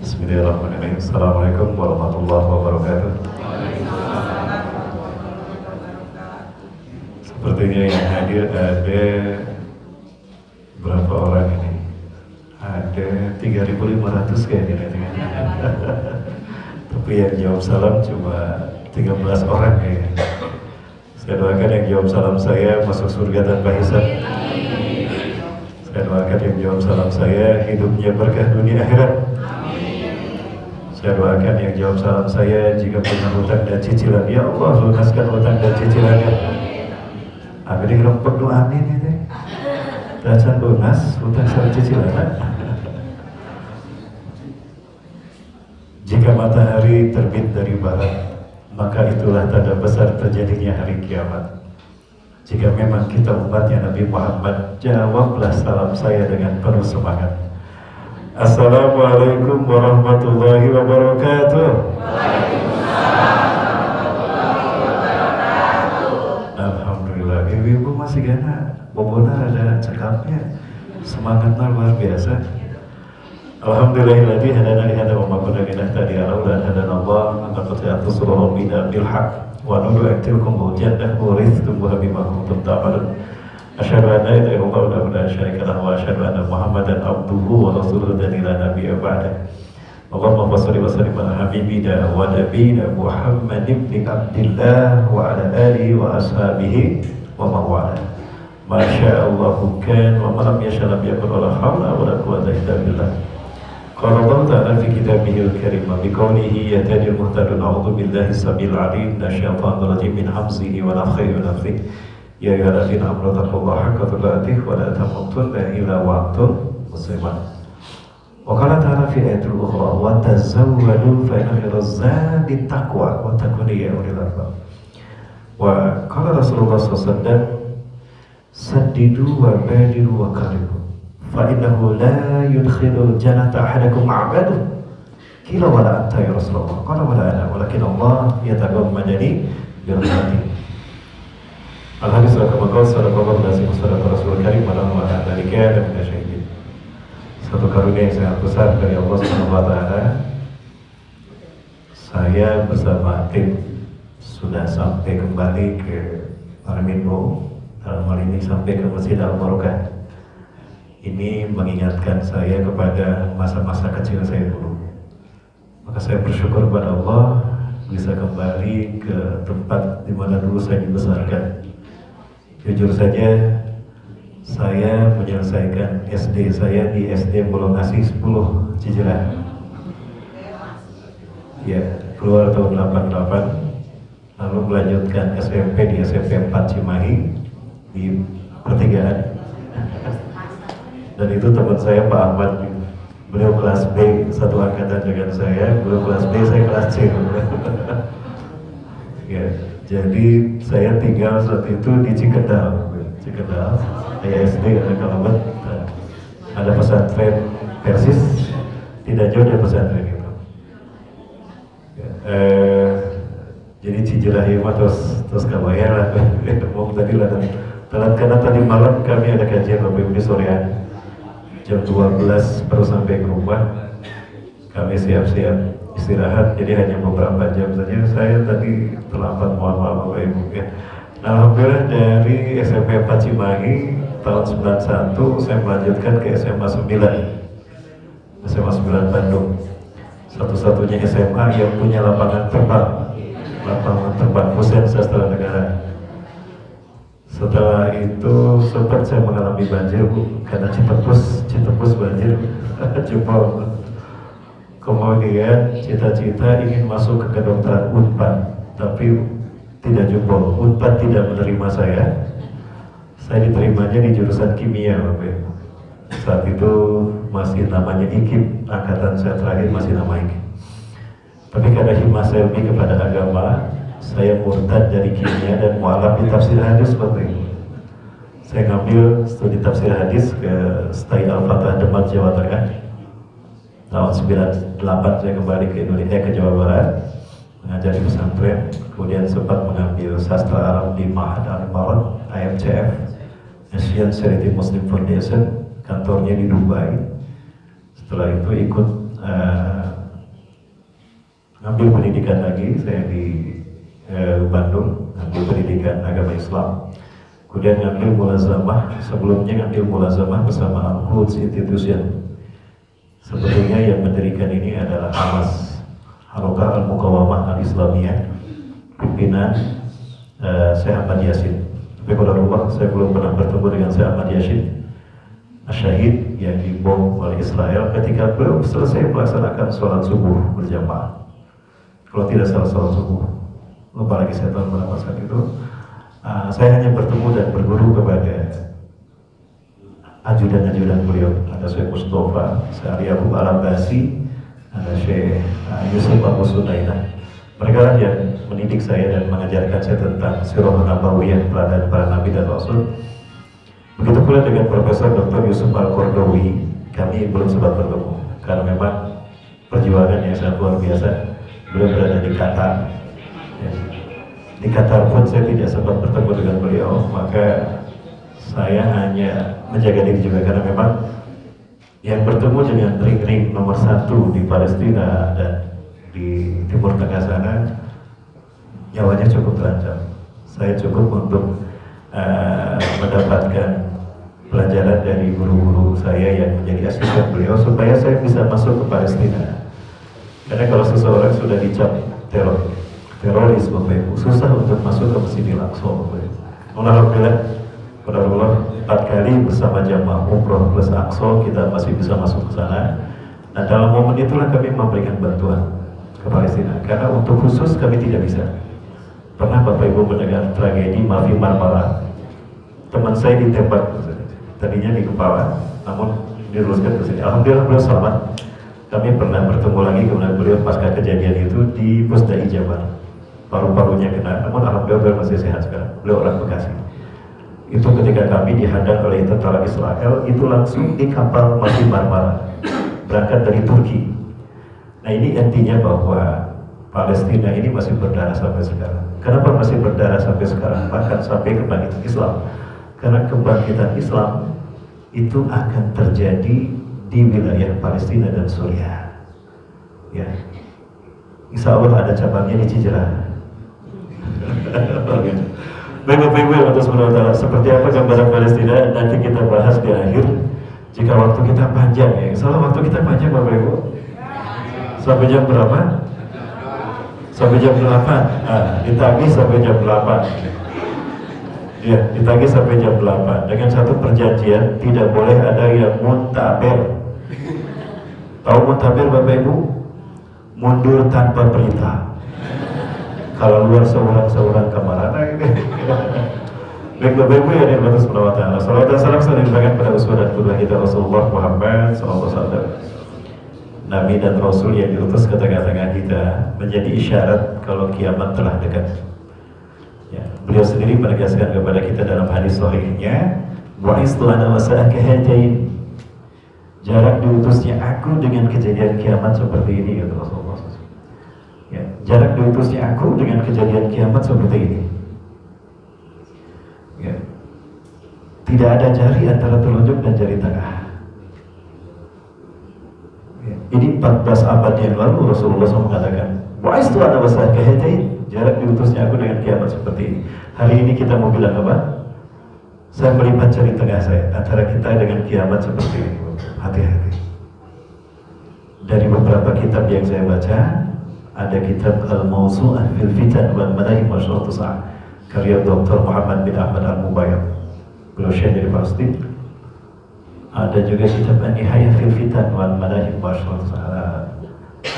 Bismillahirrahmanirrahim. Assalamualaikum warahmatullahi wabarakatuh. Sepertinya yang hadir ada berapa orang ini? Ada 3.500 kayaknya. Tapi yang jawab salam cuma 13 orang kayaknya. Saya doakan yang jawab salam saya masuk surga tanpa hisab. Saya doakan yang jawab salam saya hidupnya berkah dunia akhirat. Saya doakan yang jawab salam saya jika punya hutang dan cicilan, ya Allah lunaskan hutang dan cicilannya. Amin dirempet doa amin itu. Dan lunas hutang dan cicilan. Jika matahari terbit dari barat, maka itulah tanda besar terjadinya hari kiamat. Jika memang kita umatnya Nabi Muhammad, jawablah salam saya dengan penuh semangat. Assalamualaikum warahmatullahi wabarakatuh. Alhamdulillah, ibu-ibu masih gana, bobona ada cekapnya, semangatnya luar biasa. Alhamdulillahilladzi hadana li hadza wa ma kunna linahtadiya laula an hadana Allah, laqad ja'at rusulun min bil haqq wa nu'tikum mujaddah wa rizqum wa bima kuntum ta'malun. Asyhadu an la ilaha illallah wa la syarika lahu wa asyhadu anna Muhammadan abduhu wa rasuluhu la nabiyya ba'da. Allahumma shalli wa sallim ala habibina wa nabiyina Muhammad ibn Abdillah wa ala alihi wa ashabihi wa man wala. Masya Allah kan wa ma lam yasha lam yakun wa la hawla wa la quwwata illa billah. Qala Allah ta'ala fi kitabihil karim bi qawlihi yatadil muhtadun a'udzu billahi sabil alim minasyaitonir rajim min hamzihi wa nafthihi wa nafthihi. Ya ayyuhalladzina amanu taqullaha haqqa tuqatih wa la tamutunna illa wa antum muslimun. Wa qala ta'ala fi ayatil ukhra wa tazawwadu fa inna khairaz zadi taqwa wa taqwa ya ulil albab. Wa qala Rasulullah sallallahu alaihi wasallam saddidu wa badiru wa qaribu fa innahu la yudkhilul jannata ahadakum a'badu. Qila wa la anta ya Rasulullah. Qala wa la ana walakin Allah yataghammadani bi rahmatihi. Al-hadis rakam-rakam sadaqallahu lazim sadaqah Rasul Karim wa ala dzalika dan syahidin. Satu karunia yang sangat besar dari Allah Subhanahu wa taala. Saya bersama tim sudah sampai kembali ke Arminbo, dalam hal ini sampai ke Masjid Al-Barakah. Ini mengingatkan saya kepada masa-masa kecil saya dulu. Maka saya bersyukur kepada Allah bisa kembali ke tempat di mana dulu saya dibesarkan. Jujur saja, saya menyelesaikan SD saya di SD Bolongasih 10 Cijerah. Ya, keluar tahun 88, lalu melanjutkan SMP di SMP 4 Cimahi di pertigaan. Dan itu teman saya Pak Ahmad, beliau kelas B, satu angkatan dengan saya, beliau kelas B, saya kelas C. Ya. Jadi saya tinggal saat itu di Cikendal, saya SD ada Kalabat, ada pesantren Persis, tidak jauh dari pesantren itu. Jadi Cijerah Ima terus kabayar lah, mau tadi lah telat karena tadi malam kami ada kajian Bapak Ibu di sorean, jam 12 baru sampai ke rumah, kami siap-siap istirahat, jadi hanya beberapa jam saja. Saya tadi terlambat, mohon maaf Bapak Ibu ya. Alhamdulillah dari SMP 4 Cimahi tahun 91 saya melanjutkan ke SMA 9 Bandung, satu-satunya SMA yang punya lapangan terbang Hussein Sastra Negara. Setelah itu sempat saya mengalami banjir Bu, karena Citepus banjir jempol. Kemudian cita-cita ingin masuk ke kedokteran Unpad, tapi tidak jempol. Unpad tidak menerima saya. Saya diterimanya di jurusan kimia, Bapak. Saat itu masih namanya IKIP, angkatan saya terakhir masih nama IKIP. Tapi karena himmah saya lebih kepada agama, saya murtad dari kimia dan mualaf di tafsir hadis, Bapak. Saya ngambil studi tafsir hadis ke STAI Al-Fatah Demak, Jawa Tengah. Tahun 98 saya kembali ke Indonesia, ke Jawa Barat, mengajar di pesantren. Kemudian sempat mengambil sastra Arab di Ma'had Al-Barat, AMCF, Asian Charity Muslim Foundation, kantornya di Dubai. Setelah itu ikut ngambil pendidikan lagi, saya di Bandung, ngambil pendidikan agama Islam. Kemudian ngambil mulazamah, sebelumnya ngambil mulazamah bersama Al-Quds Institution. Sebetulnya yang mendirikan ini adalah Hamas, Harokah Al-Muqawamah Al-Islamiyah, pimpinan Syekh Ahmad Yasin. Tapi pada rumah saya belum pernah bertemu dengan Syekh Ahmad Yasin Asyahid yang dibom oleh Israel ketika beliau selesai melaksanakan sholat subuh berjamaah. Kalau tidak salah sholat subuh, lupa lagi saya tahu berapa saat itu. Saya hanya bertemu dan berguru kepada ajudan-ajudan beliau. Ada Syekh Mustafa, Syekh Abu Al-Abbasi, ada Syekh Yusuf Abu Sunainah. Mereka lah yang mendidik saya dan mengajarkan saya tentang Sirah Nabawiyah, teladan para nabi dan rasul. Begitu pula dengan Profesor Dr. Yusuf Al-Qardawi, kami belum sempat bertemu karena memang perjuangan yang sangat luar biasa. Beliau berada di Qatar. Ya. Di Qatar pun saya tidak sempat bertemu dengan beliau, maka saya hanya menjaga diri juga karena memang yang bertemu dengan ring-ring nomor 1 di Palestina dan di Timur Tengah sana, nyawanya cukup terancam. Saya cukup untuk mendapatkan pelajaran dari guru-guru saya yang menjadi asisten beliau supaya saya bisa masuk ke Palestina. Karena kalau seseorang sudah dicap teroris, Bapak Ibu, susah untuk masuk ke Masjidil Aqsa, Bapak Ibu. Alhamdulillah, pada Allah 4 kali bersama jamaah umroh plus Aqsa kita masih bisa masuk ke sana. Nah, dalam momen itulah kami memberikan bantuan ke Palestina. Karena untuk khusus kami tidak bisa. Pernah Bapak Ibu mendengar tragedi Mafi Marmara? Teman saya ditembak, tadinya di kepala, namun diluruskan ke sini. Alhamdulillah beliau selamat. Kami pernah bertemu lagi kemudian beliau pasca kejadian itu di Pusdai Jabar. Paru-parunya kena, namun alhamdulillah beliau masih sehat sekarang. Beliau orang Bekasi. Itu ketika kami dihadang oleh tentara Israel, itu langsung di kapal Mafi Marmara, berangkat dari Turki. Nah, ini intinya bahwa Palestina ini masih berdarah sampai sekarang. Kenapa masih berdarah sampai sekarang? Bahkan sampai kebangkitan Islam. Karena kebangkitan Islam itu akan terjadi di wilayah Palestina dan Suriah. Ya, Insya Allah ada cabangnya di Cijerah. Baik Bapak Ibu yang atas SWT, seperti apa gambaran Palestina nanti kita bahas di akhir. Jika waktu kita panjang ya, salah waktu kita panjang Bapak Ibu. Sampai jam berapa? Sampai jam 8. Ditagih sampai jam 8. Ya, ditagih sampai jam 8. Dengan satu perjanjian, tidak boleh ada yang muntaber. Tahu muntaber Bapak Ibu? Mundur tanpa perintah. Kalau luar seorang-seorang kamarana gitu. Baik Bapak Ibu yang dirahmati Allah Ta'ala, salawat dan salam selalu diberikan pada uswah dan qudwah kita Rasulullah Muhammad SAW, Nabi dan Rasul yang diutus ke tengah-tengah kita, menjadi isyarat kalau kiamat telah dekat. Ya, beliau sendiri menegaskan kepada kita dalam hadis sahihnya, "Wa'istu ana wasa'aka hadain." Jarak diutusnya aku dengan kejadian kiamat seperti ini, kata Rasulullah. Ya, jarak diutusnya aku dengan kejadian kiamat seperti ini. Ya. Tidak ada jari antara telunjuk dan jari tengah. Ya. Ini 14 abad yang lalu Rasulullah SAW mengatakan, "Wa'istu ana wasa'aka hadain." Jarak diutusnya aku dengan kiamat seperti ini. Hari ini kita mau bilang apa? Saya melipat jari tengah saya antara kita dengan kiamat seperti ini. Hati-hati. Dari beberapa kitab yang saya baca, ada kitab Al-Mawsu'ah fil Fitan wal Madahib wa Syaratu Sa'ah, karya Dr. Muhammad bin Ahmad Al-Mubayyad, beliau syekh dari Palestina. Ada juga kitab An-Nihayah fil Fitan wal Madahib wa Syaratu Sa'ah,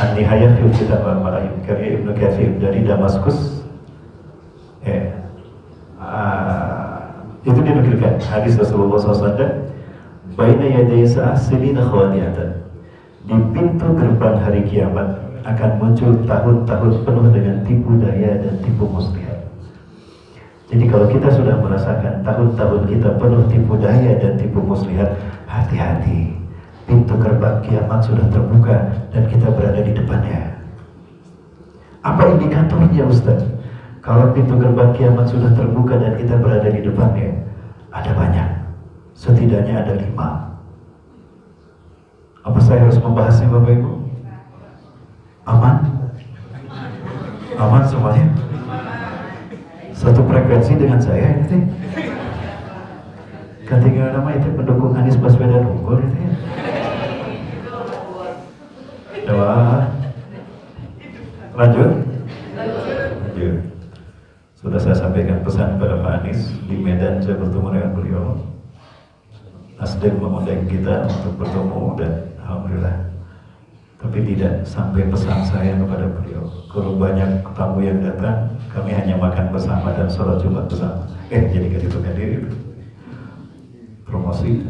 An-Nihayah fil Fitan wal Madahib, karya Ibnu Katsir dari Damaskus. Itu dinukilkan hadis Rasulullah SAW, "Baina yaday sa'ah sinina khawatiyatan." Di pintu gerbang hari kiamat akan muncul tahun-tahun penuh dengan tipu daya dan tipu muslihat. Jadi kalau kita sudah merasakan tahun-tahun kita penuh tipu daya dan tipu muslihat, hati-hati, pintu gerbang kiamat sudah terbuka dan kita berada di depannya. Apa indikatornya Ustaz? Kalau pintu gerbang kiamat sudah terbuka dan kita berada di depannya, ada banyak, setidaknya ada 5. Apa saya harus membahasnya Bapak Ibu? Aman? semuanya? Satu frekuensi dengan saya ini teh. Ketika nama itu pendukung Anies Baswedan unggul itu ya. Coba lanjut. Sudah saya sampaikan pesan kepada Pak Anies di Medan, saya bertemu dengan beliau. Nasdem mengundang kita untuk bertemu dan alhamdulillah. Tapi tidak sampai pesan saya kepada beliau. Kalau banyak tamu yang datang, kami hanya makan bersama dan sholat Jumat bersama. Jadi gitu kan diri. Promosi.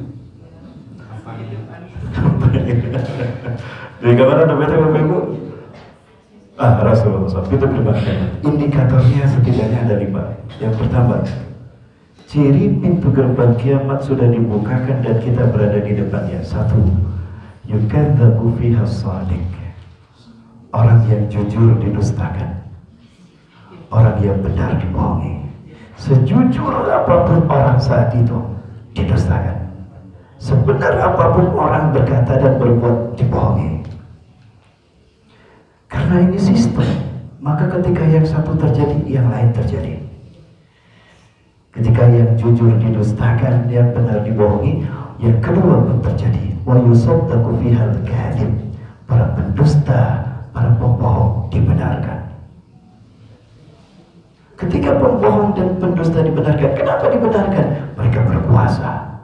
Dari kemana dapetnya Bapak Ibu? Rasulullah SAW itu berbahaya. Indikatornya setidaknya ada 5. Yang pertama, ciri pintu gerbang kiamat sudah dibukakan dan kita berada di depannya. 1. Yukadzabu fiha shadiq. Orang yang jujur didustakan. Orang yang benar dibohongi. Sejujur apapun orang saat itu didustakan. Sebenar apapun orang berkata dan berbuat dibohongi. Karena ini sistem, maka ketika yang satu terjadi, yang lain terjadi. Ketika yang jujur didustakan, yang benar dibohongi, yang kedua pun terjadi. Wa yusaddaqu fihal kadhib. Para pendusta, para pembohong dibenarkan. Ketika pembohong dan pendusta dibenarkan, kenapa dibenarkan? Mereka berkuasa.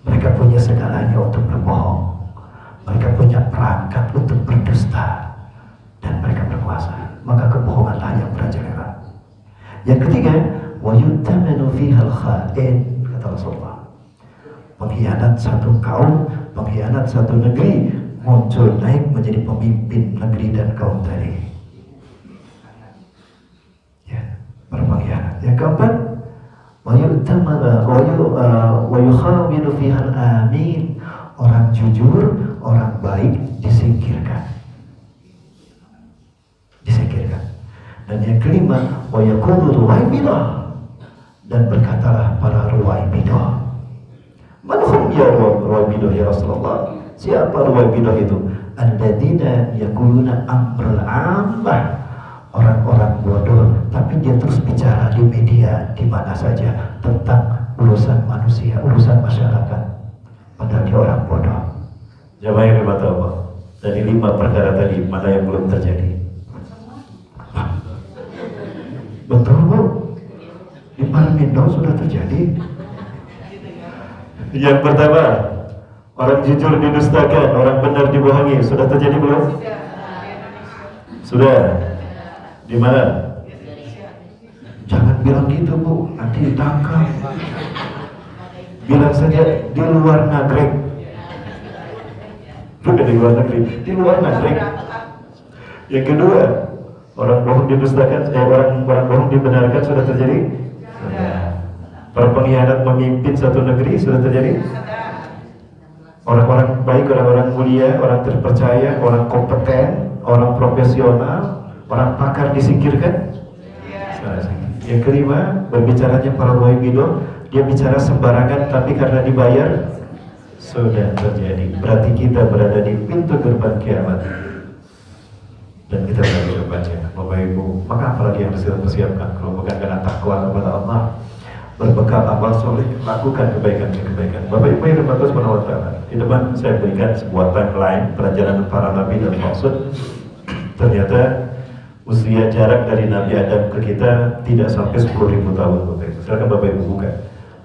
Mereka punya segalanya untuk berbohong. Mereka punya perangkat untuk berdusta. Dan mereka berkuasa. Maka kebohonganlah yang merajalela. Yang ketiga, wa yu'tamanu fihal kha'in, kata Rasulullah. Pengkhianat satu kaum, pengkhianat satu negeri muncul naik menjadi pemimpin negeri dan kaum tadi. Ya, berpengkhianat. Yang keempat, wa yukhawinu fihal amin. Orang jujur, orang baik disingkirkan. Dan yang kelima, wa yaqulu ruwaibidah. Dan berkatalah para ruwaibidah. Man hum ya ruwaibidah ya Rasulullah? Siapa ruwaibidah itu? Alladzina yaquluna amrul ammah. Orang-orang bodoh, tapi dia terus bicara di media, di mana saja tentang urusan manusia, urusan masyarakat. Padahal dia orang bodoh. Jamaah yang dirahmati Allah. Dari 5 perkara tadi, mana yang belum terjadi? Betul Bu, di Parmindo sudah terjadi. Yang pertama, orang jujur didustakan, orang benar dibohongi. Sudah terjadi belum? Sudah. Di mana? Jangan bilang gitu Bu, nanti ditangkap. Bilang saja di luar nagrek. Bukan di luar negeri, di luar nagrek. Yang kedua, orang bohong didustakan, orang bohong dibenarkan sudah terjadi? Para pengkhianat memimpin satu negeri sudah terjadi? Orang-orang baik, orang-orang mulia, orang terpercaya, orang kompeten, orang profesional, orang pakar disingkirkan? Yang kelima, berbicaranya para waibido, dia bicara sembarangan tapi karena dibayar sudah terjadi. Berarti kita berada di pintu gerbang kiamat. Dan kita berada di depannya, Bapak Ibu. Maka apalagi yang harus kita persiapkan kalau bukan karena takwa kepada Allah, berbekal amal soleh, lakukan kebaikan-kebaikan. Bapak Ibu yang dirahmati Subhanahu wa Ta'ala, di depan saya berikan sebuah timeline perjalanan para nabi dan rasul. Ternyata usia jarak dari Nabi Adam ke kita tidak sampai 10.000 tahun, Bapak Ibu. Silakan Bapak Ibu buka.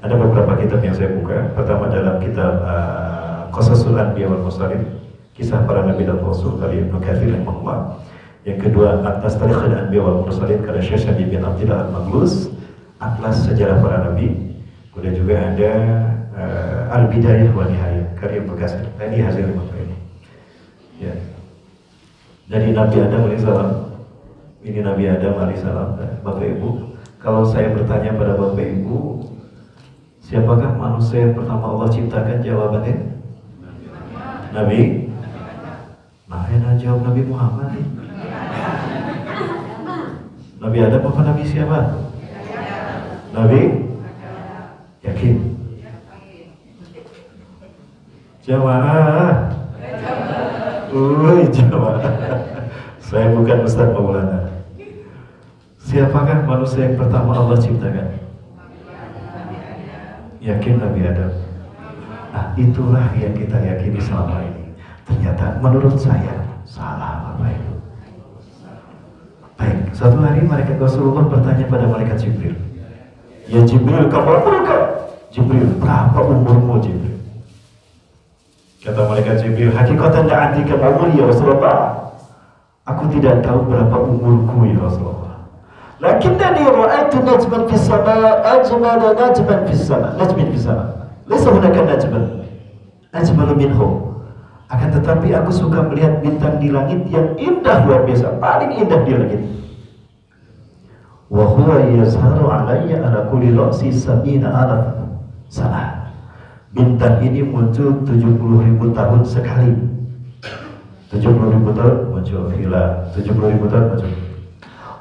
Ada beberapa kitab yang saya buka. Pertama dalam kitab Qasasul Anbiya wal Mursalin, kisah para nabi dan rasul dari Ibnu Katsir rahimahullah. Yang kedua, Atlas Tarikh Al-Anbiya wal Mursalin karya Syekh Syabi bin Abdillah Al-Maghluz, Atlas Sejarah Para Nabi. Kemudian juga ada Al-Bidayah wa Nihayah karya Ibnu Katsir. Nah, ini hasil Bapak ini. Ya. Dari Nabi Adam alaihissalam. Ini Nabi Adam alaihissalam. Bapak Ibu, kalau saya bertanya pada Bapak Ibu, siapakah manusia yang pertama Allah ciptakan? Jawabannya Nabi. Nah, yang jawab Nabi Muhammad. Nabi Adam apa Nabi siapa? Nabi? Yakin? Jamaah. Jamaah. Saya bukan Ustaz Maulana. Siapakah manusia yang pertama Allah ciptakan? Yakin Nabi Adam. Nah, itulah yang kita yakini selama ini. Ternyata menurut saya salah Bapak Ibu. Baik, suatu hari malaikat Rasulullah bertanya pada malaikat Jibril, "Ya Jibril, kamu berapa?" Jibril, "Berapa umurmu Jibril?" Kata malaikat Jibril, "Hakikatan la'atika umur ya Rasulullah. Aku tidak tahu berapa umurku ya Rasulullah. Lakinnani ra'aitu najman fis sama ajmala najman fis sama. Najmin fis sama. Laisa hunaka najman ajmalu minhu." Akan tetapi aku suka melihat bintang di langit yang indah luar biasa, paling indah di langit. Wa huwa yazharu alayya ala kulli ra'si sab'ina alaf sanah. Bintang ini muncul 70.000 tahun sekali. 70.000 tahun muncul, hilang. 70.000 tahun muncul.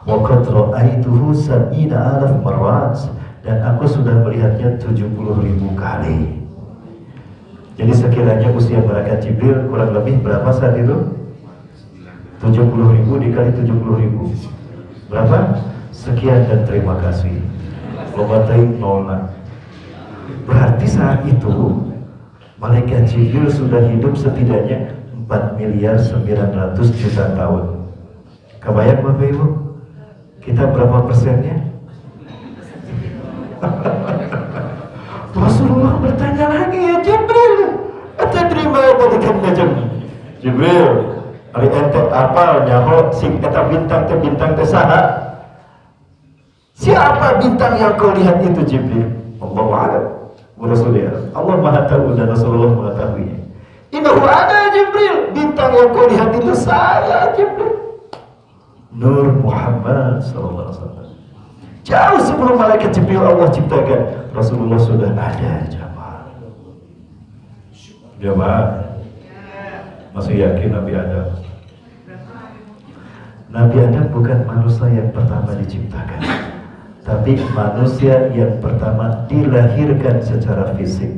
Wa qad ra'aituhu sab'ina alaf marrat, dan aku sudah melihatnya 70.000 kali. Jadi sekiranya usia malaikat Jibril kurang lebih berapa saat itu? 70.000 dikali 70.000 berapa? Sekian dan terima kasih. Lobatai nolna. Berarti saat itu malaikat Jibril sudah hidup setidaknya 4.900.000.000 tahun. Kebayang Bapak Ibu? Kita berapa persennya? Rasulullah bertanya lagi, "Ya Jibril, atadrima balikan najam?" Jibril, ari ente apal nyaho sing eta bintang teh saha? Siapa bintang yang kau lihat itu Jibril? Allahu a'lam. Rasulullah, Allah Maha tahu dan Rasulullah mengetahuinya. Innahu ana Jibril, bintang yang kau lihat itu saya Jibril. Nur Muhammad sallallahu alaihi wasallam. Jauh sebelum malaikat Jibril Allah ciptakan, Rasulullah sudah ada. Jamaah, masih yakin Nabi Adam? Nabi Adam bukan manusia yang pertama diciptakan, tapi manusia yang pertama dilahirkan secara fisik.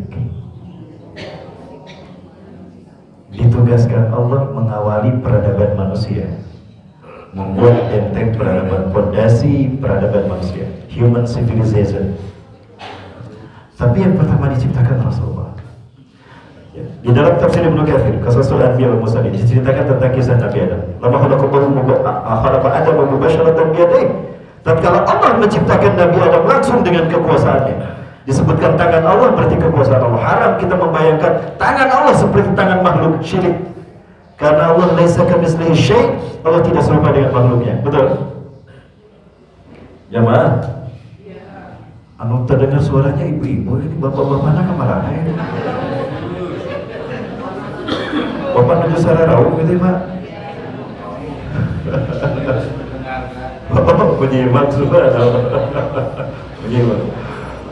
Ditugaskan Allah mengawali peradaban manusia, membuat benteng peradaban, fondasi peradaban manusia, human civilization. Tapi yang pertama diciptakan Rasulullah. Di dalam tafsir Ibnu Katsir, Qasasul Anbiya wal Mursalin, diceritakan tentang kisah Nabi Adam. Lama khalaqa Adam mubasharatan biyadayhi. Tatkala Allah menciptakan Nabi Adam langsung dengan kekuasaannya. Disebutkan tangan Allah berarti kekuasaan Allah. Haram kita membayangkan tangan Allah seperti tangan makhluk syirik. Karena Allah laisa kamitslihi syai', Allah tidak serupa dengan makhluknya. Betul? Jamaah? Anu terdengar suaranya ibu-ibu, ini bapak-bapak nak kemana ya? Bapak menuju sararau gitu ya Pak? Bapak menyimak sudah. Menyimak.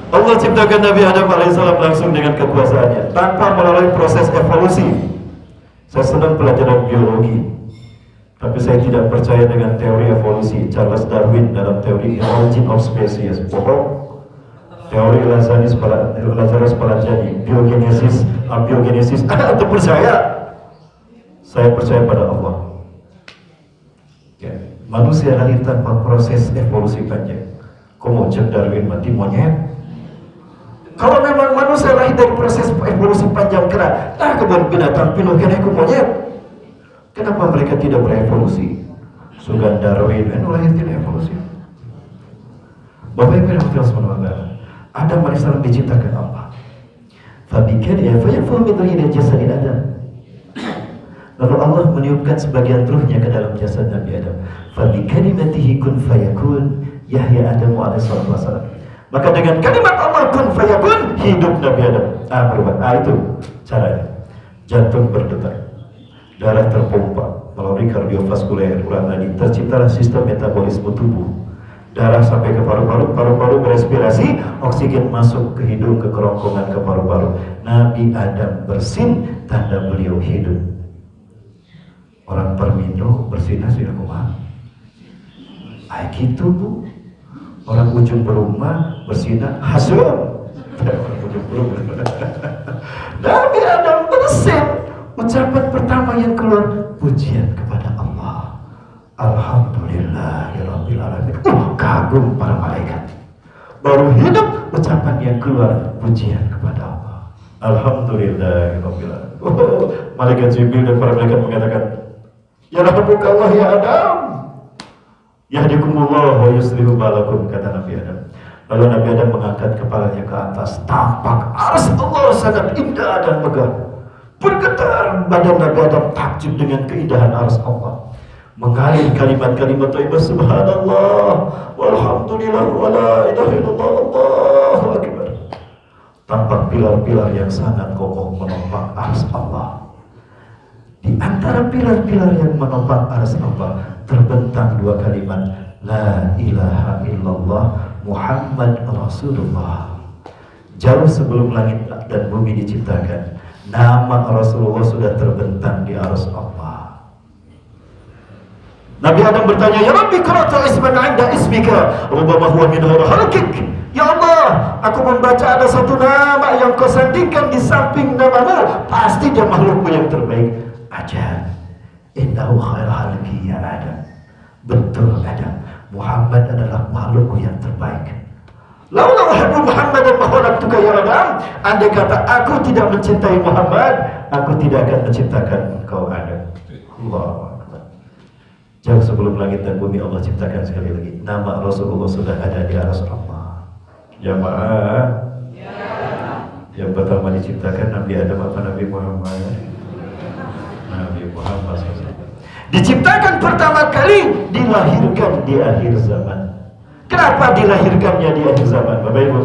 Allah ciptakan Nabi Adam alaihissalam langsung dengan kekuasaannya tanpa melalui proses evolusi. Saya senang pelajaran biologi, tapi saya tidak percaya dengan teori evolusi Charles Darwin dalam teori Origin of Species. Bohong. Teori Lazarus Palajani, biogenesis, abiogenesis. Untuk percaya? Saya percaya pada Allah. Ya, manusia lahir tanpa proses evolusi panjang. Kok mau cek Darwin mati monyet? Kalau memang manusia lahir dari proses evolusi panjang kena, nah kebun binatang pinuh kena ku monyet. Kenapa mereka tidak berevolusi? Sugan Darwin, lahir tidak evolusi. Bapak Ibu yang dirahmati Adam alaihissalam diciptakan Allah. Fabikadiya fayafu min ghayri jasadin Adam. Lalu Allah meniupkan sebagian ruhnya ke dalam jasad Nabi Adam. Fabikalimatihi kun fayakun Yahya Adam alaihissalam. Maka dengan kalimat Allah kun fayakun hidup Nabi Adam. Berubah. Itu caranya. Jantung berdetak, darah terpompa melalui kardiovaskuler, urat nadi, terciptalah sistem metabolisme tubuh. Darah sampai ke paru-paru, paru-paru berespirasi, oksigen masuk ke hidung, ke kerongkongan, ke paru-paru. Nabi Adam bersin, tanda beliau hidup. Orang Permindo bersinah sudah kumaha. Gitu Bu. Orang ujung berumah bersinah hasil. Orang ujung berumah. Nabi Adam bersin. Ucapan pertama yang keluar, pujian kepada Allah. Alhamdulillahirabbil alamin. agung para malaikat. Baru hidup ucapan yang keluar pujian kepada Allah. Alhamdulillahirabbil alamin. Malaikat Jibril dan para malaikat mengatakan, ya rahmukallah ya Adam. Yahdikumullah wa yuslihu balakum, kata Nabi Adam. Lalu Nabi Adam mengangkat kepalanya ke atas. Tampak arsy Allah sangat indah dan megah. Bergetar badan Nabi Adam takjub dengan keindahan arsy Allah. Mengalir kalimat-kalimat thayyibah subhanallah walhamdulillah wala ilaha illallah Allahu akbar. Tampak pilar-pilar yang sangat kokoh menopang arsy Allah. Di antara pilar-pilar yang menopang arsy Allah terbentang dua kalimat, la ilaha illallah Muhammad Rasulullah. Jauh sebelum langit dan bumi diciptakan, nama Rasulullah sudah terbentang di arsy Allah. Nabi Adam bertanya, ya Rabbi qara'tu isman 'inda ismika rubama huwa min halqik. Ya Allah, aku membaca ada satu nama yang kau sandingkan di samping namamu, pasti dia makhlukmu yang terbaik. Ajal, innahu khair halqi ya Adam. Betul Adam, Muhammad adalah makhlukku yang terbaik. Laula uhibbu Muhammadan ma khalaqtuka ya Adam. Andai kata aku tidak mencintai Muhammad, aku tidak akan menciptakan engkau Adam. Allah. Jauh sebelum langit dan bumi Allah ciptakan, sekali lagi nama Rasulullah sudah ada di arsy Allah. Jamaah, yang pertama diciptakan Nabi Adam apa Nabi Muhammad? Nabi Muhammad SAW. Diciptakan pertama kali, dilahirkan di akhir zaman. Kenapa dilahirkannya di akhir zaman, Bapak Ibu?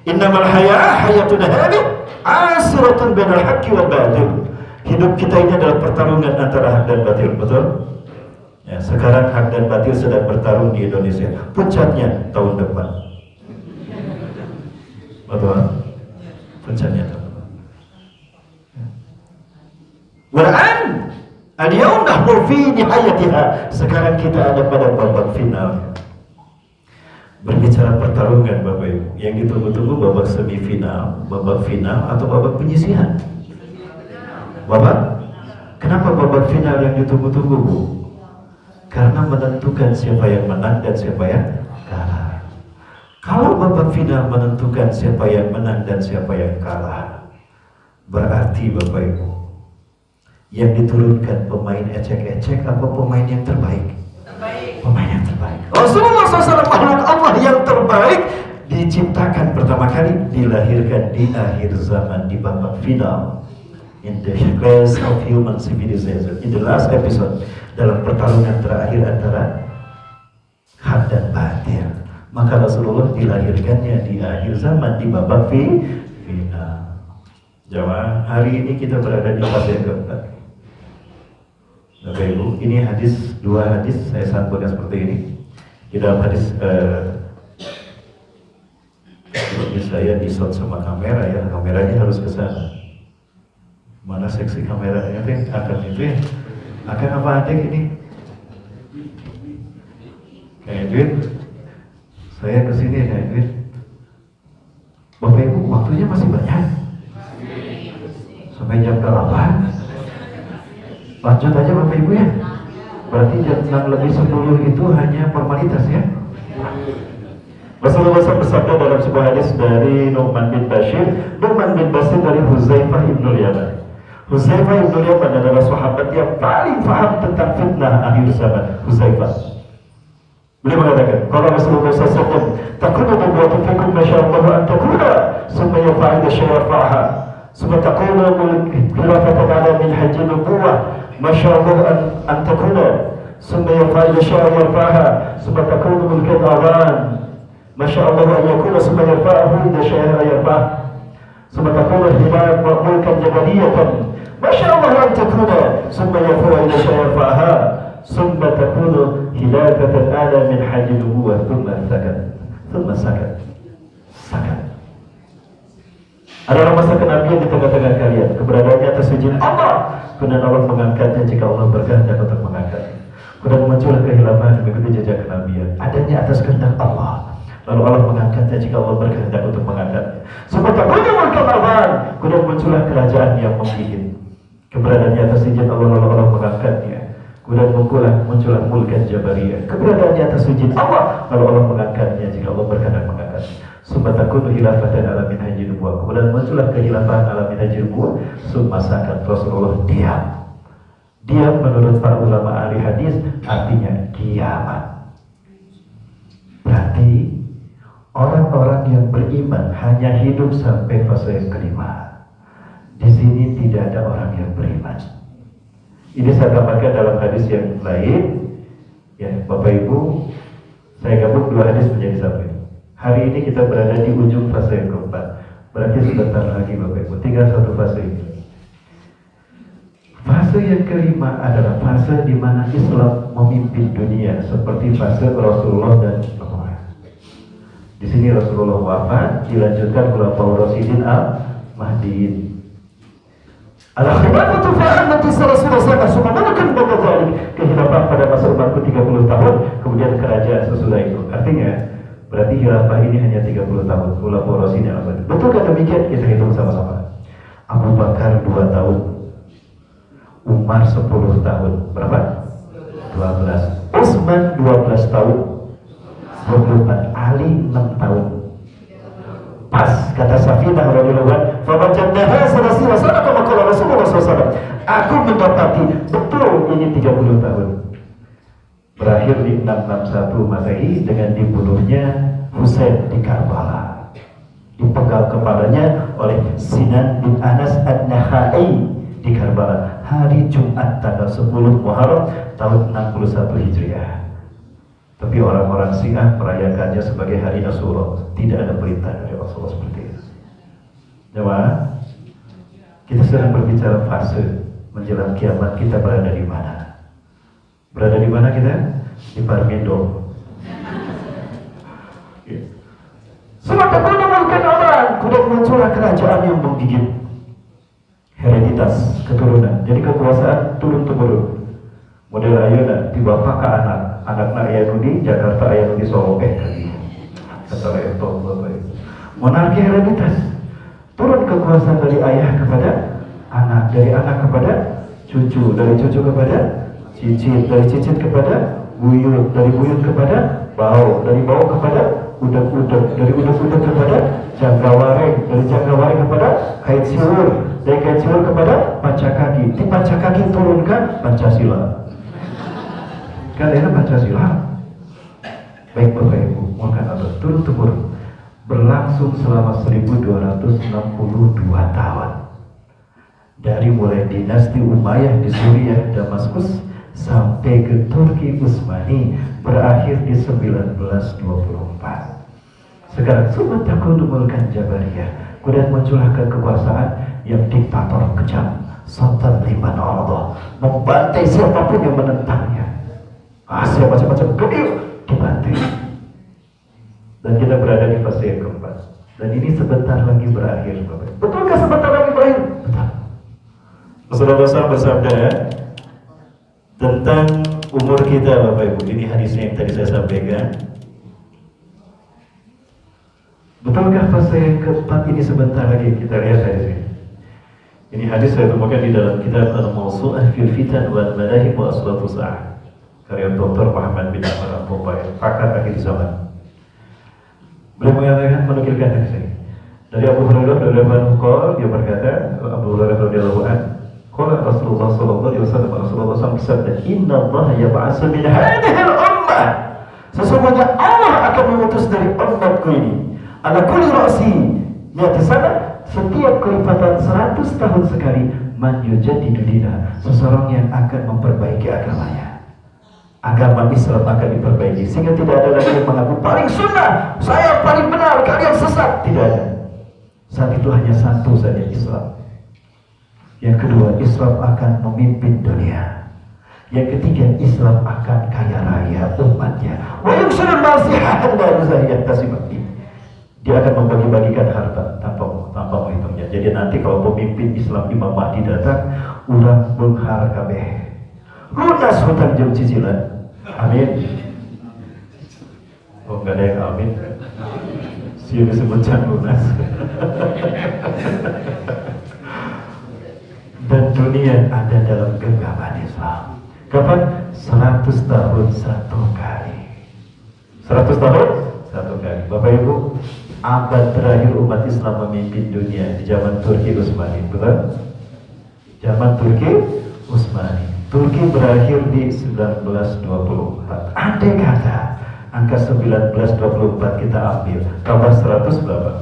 Innamal hayatun hadhihi asiratun bainal haqqi wal batil. Hidup kita ini adalah pertarungan antara hak dan batil, betul? Ya, sekarang hak dan batil sedang bertarung di Indonesia. Puncaknya tahun depan. Betul? Puncaknya tahun depan. War'an al-yawm nahnu fi nihayatiha. Sekarang kita ada pada babak final. Berbicara pertarungan Bapak Ibu, yang ditunggu-tunggu babak semifinal, babak final atau babak penyisihan? Babak? Kenapa babak final yang ditunggu-tunggu, Bu? Karena menentukan siapa yang menang dan siapa yang kalah. Kalau babak final menentukan siapa yang menang dan siapa yang kalah, berarti Bapak Ibu, yang diturunkan pemain ecek-ecek apa pemain yang terbaik? Pemain yang terbaik. Rasulullah SAW makhluk Allah yang terbaik, diciptakan pertama kali, dilahirkan di akhir zaman, di babak final. In the quest of human civilization, in the last episode, dalam pertarungan terakhir antara hak dan batil, maka Rasulullah dilahirkannya di akhir zaman, di babak final. Jamaah, hari ini kita berada di fase yang keempat. Bapak Ibu, ini hadis, dua hadis saya sampaikan seperti ini. Di dalam hadis ini saya di-shot sama kamera ya, kameranya harus ke sana. Mana seksi kameranya teh? Akan itu ya. Akan apa adek ini? Kayak Edwin. Saya kesini ya Kayak Edwin. Bapak Ibu, waktunya masih banyak. Sampai jam 8. Lanjut aja Bapak Ibu ya. Berarti jam 6:10 itu hanya formalitas ya. Rasulullah SAW bersabda dalam sebuah hadis dari Nu'man bin Bashir. Nu'man bin Bashir dari Huzaifah ibnul Yaman. Huzaifah ibnul Yaman adalah sahabat yang paling paham tentang fitnah akhir zaman. Huzaifah, beliau mengatakan, kalau Rasulullah SAW, takunu nubuwwatu fikum masyaallah an takuna, summa yafa'ida syarafa'ha, summa takunu khilafatan ala min haji nubuwwah, masyaallah an takuna, summa yafa'ida syarafa'ha, summa takunu mulkan awan, masyaallah an yakuna, summa yafa'ahu idha syarafa'ha, summa takunu himad mulkan jabaliyatan, masyaallah an takuna, summa yafa'ida syarafa'ha, summa takunu hilafatan ala min haji nubuwwah, thumma sakat. Adalah masa kenabian di tengah-tengah kalian, keberadaannya atas izin Allah, kemudian Allah mengangkatnya jika Allah berkehendak untuk mengangkatnya. Kemudian muncul kehilafahan mengikuti jejak kenabian, adanya atas kehendak Allah, lalu Allah mengangkatnya jika Allah berkehendak untuk mengangkatnya. Summa takunu mulkan awan, kemudian muncullah kerajaan yang membimbing, keberadaannya atas izin Allah, lalu Allah mengangkatnya. Kemudian muncullah mulkan jabariyah, keberadaan di atas izin Allah, lalu Allah mengangkatnya jika Allah berkenan mengangkatnya. Summa takunu khilafatan ala minhajin nubuwah, kemudian muncullah kehilafahan ala minhajin nubuwah. Summa sakat, Rasulullah diam. Diam menurut para ulama ahli hadis artinya kiamat. Berarti orang-orang yang beriman hanya hidup sampai fase yang kelima. Di sini tidak ada orang yang beriman. Ini saya tambahkan dalam hadis yang lain, ya Bapak Ibu, saya gabung dua hadis menjadi satu. Hari ini kita berada di ujung fase yang keempat. Berarti sebentar lagi Bapak Ibu, tinggal satu fase ini. Fase yang kelima adalah fase di mana Islam memimpin dunia, seperti fase Rasulullah dan Muhammad. Di sini Rasulullah wafat, dilanjutkan Khulafaur Rasyidin al-Mahdiin. Al-khilafatu fa'annati Rasulullah subhanakan pada zalik, kekhilafan pada masa umatku 30 tahun, kemudian kerajaan sesudah itu. Artinya berarti khilafah ini hanya 30 tahun. Khulafaur Rasyidin al-Mahdiin. Betulkah demikian? Kita hitung sama-sama. Abu Bakar 2 tahun, Umar 10 tahun, berapa? 12. Utsman 12 tahun, 24. Ali 6 tahun. Pas kata Safinah radhiyallahu anha, "Fawajadnaha salasina sana kama qala Rasulullah SAW." Aku mendapati betul ini 30 tahun. Berakhir di 661 Masehi dengan dibunuhnya Husain di Karbala. Dipenggal kepalanya oleh Sinan bin Anas An-Nakhai di Karbala hari Jumat tanggal 10 Muharram tahun 61 Hijriah. Tapi orang-orang Syiah merayakannya sebagai hari Asyura. Tidak ada perintah dari Rasulullah seperti itu. Jemaah, kita sedang berbicara fase menjelang kiamat. Kita berada di mana? Berada di mana kita? Di Parmindo. Semata menemukan orang, kemudian muncullah kerajaan yang menggigit hereditas keturunan. Jadi kekuasaan turun-temurun. Model ayeuna di bapak ke anak, anakna aya nu di Jakarta, aya nu di Solo kali. Kata itu bapak. Monarki hereditas. Turun kekuasaan dari ayah kepada anak, dari anak kepada cucu, dari cucu kepada cicit, dari cicit kepada buyut, dari buyut kepada bau, dari bau kepada udak-udak, dari udak-udak kepada janggawareng, dari janggawareng kepada kait siwur, dari kait siwur kepada pancakaki, di pancakaki turunkan Pancasila. Kalian Pancasila. Baik Bapak Ibu, mohon Allah turun-temurun berlangsung selama 1262 tahun. Dari mulai dinasti Umayyah di Suriah Damaskus sampai ke Turki Utsmani berakhir di 1924. Sekarang summa takunu mulkan jabariyah, kemudian muncullah kekuasaan yang diktator kejam, sultan liman Allah, membantai siapapun yang menentangnya. Macam-macam gede dibantai. Dan kita berada di fase yang keempat. Dan ini sebentar lagi berakhir, Bapak. Betulkah sebentar lagi berakhir? Betul. Rasulullah SAW bersabda tentang umur kita, Bapak Ibu. Ini hadisnya yang tadi saya sampaikan. Betulkah fase yang keempat ini sebentar lagi? Kita lihat dari sini. Ini hadis saya temukan di dalam kitab Al-Mawsu'ah fil Fitan wal Madahib wa Aswatu Sa'ah, karya Dr. Muhammad bin Ahmad Al-Fubai, pakar akhir zaman. Beliau mengatakan, menukilkan dari sini dari Abu Hurairah radhiyallahu anhu, dia berkata, Abu Hurairah radhiyallahu anhu, qala Rasulullah sallallahu alaihi wasallam, Rasulullah SAW bersabda, "Inna Allah yab'atsu min hadhihi al-ummah." Sesungguhnya Allah akan mengutus dari umatku ini ala kulli ra'si mi'ati sana, setiap kelipatan 100 tahun sekali, man yujaddidu dinah, seseorang yang akan memperbaiki agamanya. Agama Islam akan diperbaiki sehingga tidak ada lagi yang mengaku paling sunnah, saya paling benar, kalian sesat. Tidak ada. Saat itu hanya satu saja, Islam. Yang kedua, Islam akan memimpin dunia. Yang ketiga, Islam akan kaya raya umatnya. Wa yuksirul masihan dan zahiyat tasimati. Dia akan membagi-bagikan harta tanpa menghitungnya. Jadi nanti kalau pemimpin Islam Imam Mahdi datang, urang benghar kabeh, lunas hutang jeung cicilan. Amin. Oh, enggak ada yang amin. Siapa disebut can lunas. Dan dunia ada dalam genggaman Islam. Kapan? 100 tahun satu kali. 100 tahun satu kali. Bapak Ibu, abad terakhir umat Islam memimpin dunia di zaman Turki Utsmani, betul? Zaman Turki Utsmani. Turki berakhir di 1924. Andai kata angka 1924 kita ambil, tambah 100 berapa?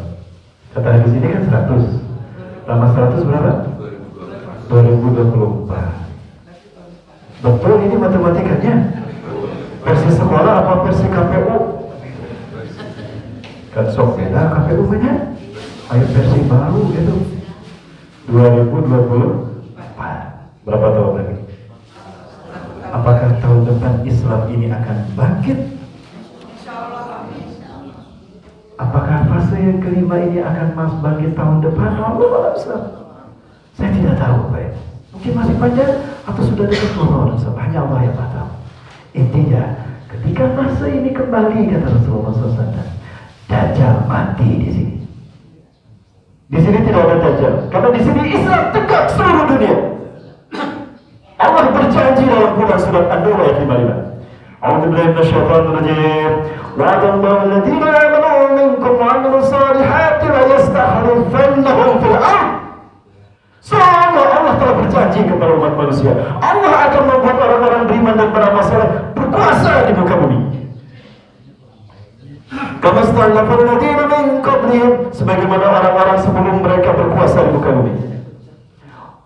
Kata di sini kan 100. Tambah 100 berapa? 2024. Betul ini matematikanya? Versi sekolah apa versi KPU? Kan sok beda KPU nya. Ayo versi baru gitu. 2024. Berapa tahun lagi? Apakah tahun depan Islam ini akan bangkit? Apakah fase yang kelima ini akan bangkit tahun depan? Allah, saya tidak tahu, Pak. Mungkin masih panjang atau sudah dekat Ramadan, hanya Allah yang tahu. Intinya, ketika fase ini kembali, kata Rasulullah SAW, Dajjal mati di sini. Di sini tidak ada Dajjal, karena di sini Islam tegak seluruh dunia. Allah berjanji dalam Quran surat An-Nur ayat 55. A'udzubillahi minasyaitonir rajim. Wa'adallahu alladziina aamanu minkum wa 'amilus shalihati la yastakhlifannahum fil ardh. Sungguh Allah telah berjanji kepada umat manusia, Allah akan membuat orang-orang beriman dan beramal saleh berkuasa di muka bumi. Kama stallafal ladzina min qablihim, sebagaimana orang-orang sebelum mereka berkuasa di muka bumi.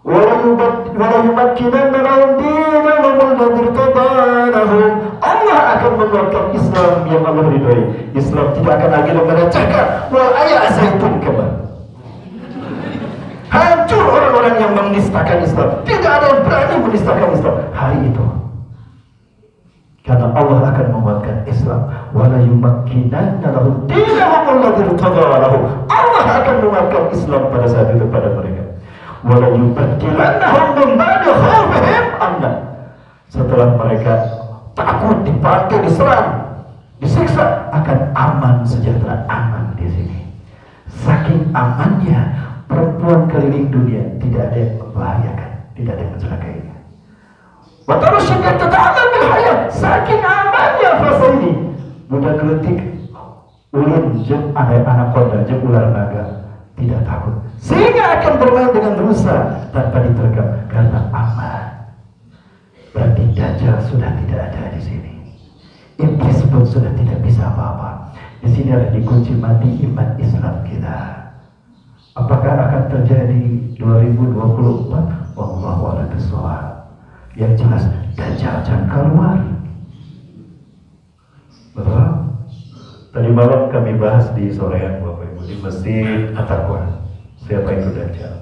Wa yumakkinanna lahum dinahum alladzi irtadaa lahum. Allah akan menguatkan Islam yang Allah ridhai. Islam tidak akan lagi melecehkan wal ayat zaitun kembali. Hancur orang-orang yang menistakan Islam. Tidak ada yang berani menistakan Islam hari itu. Karena Allah akan menguatkan Islam. Wala yumakkinanna lahum dinahum alladzi irtadaa lahum. Allah akan menguatkan Islam pada saat itu pada mereka. Wala yubaddilannahum min ba'di khaufihim amna. Setelah mereka takut, dipantai, diserang, disiksa, akan aman, sejahtera, aman di sini. Saking amannya, perempuan keliling dunia tidak ada yang membahayakan, tidak ada yang mencelakainya. Wa syiddat ta'amal bil hayat, saking amannya fase ini. Budak geletik, ulun jeung anak konda jeung ular naga tidak takut. Sehingga akan bermain dengan rusa tanpa diterkam karena aman. Berarti Dajjal sudah tidak ada di sini. Iblis pun sudah tidak bisa apa-apa. Di sini ada dikunci mati iman Islam kita. Apakah akan terjadi 2024? Wallahu a'lam bishawab. Yang jelas Dajjal jangan keluar. Betul? Tadi malam kami bahas di sorean Bapak Ibu di Masjid At-Taqwa. Siapa itu Dajjal?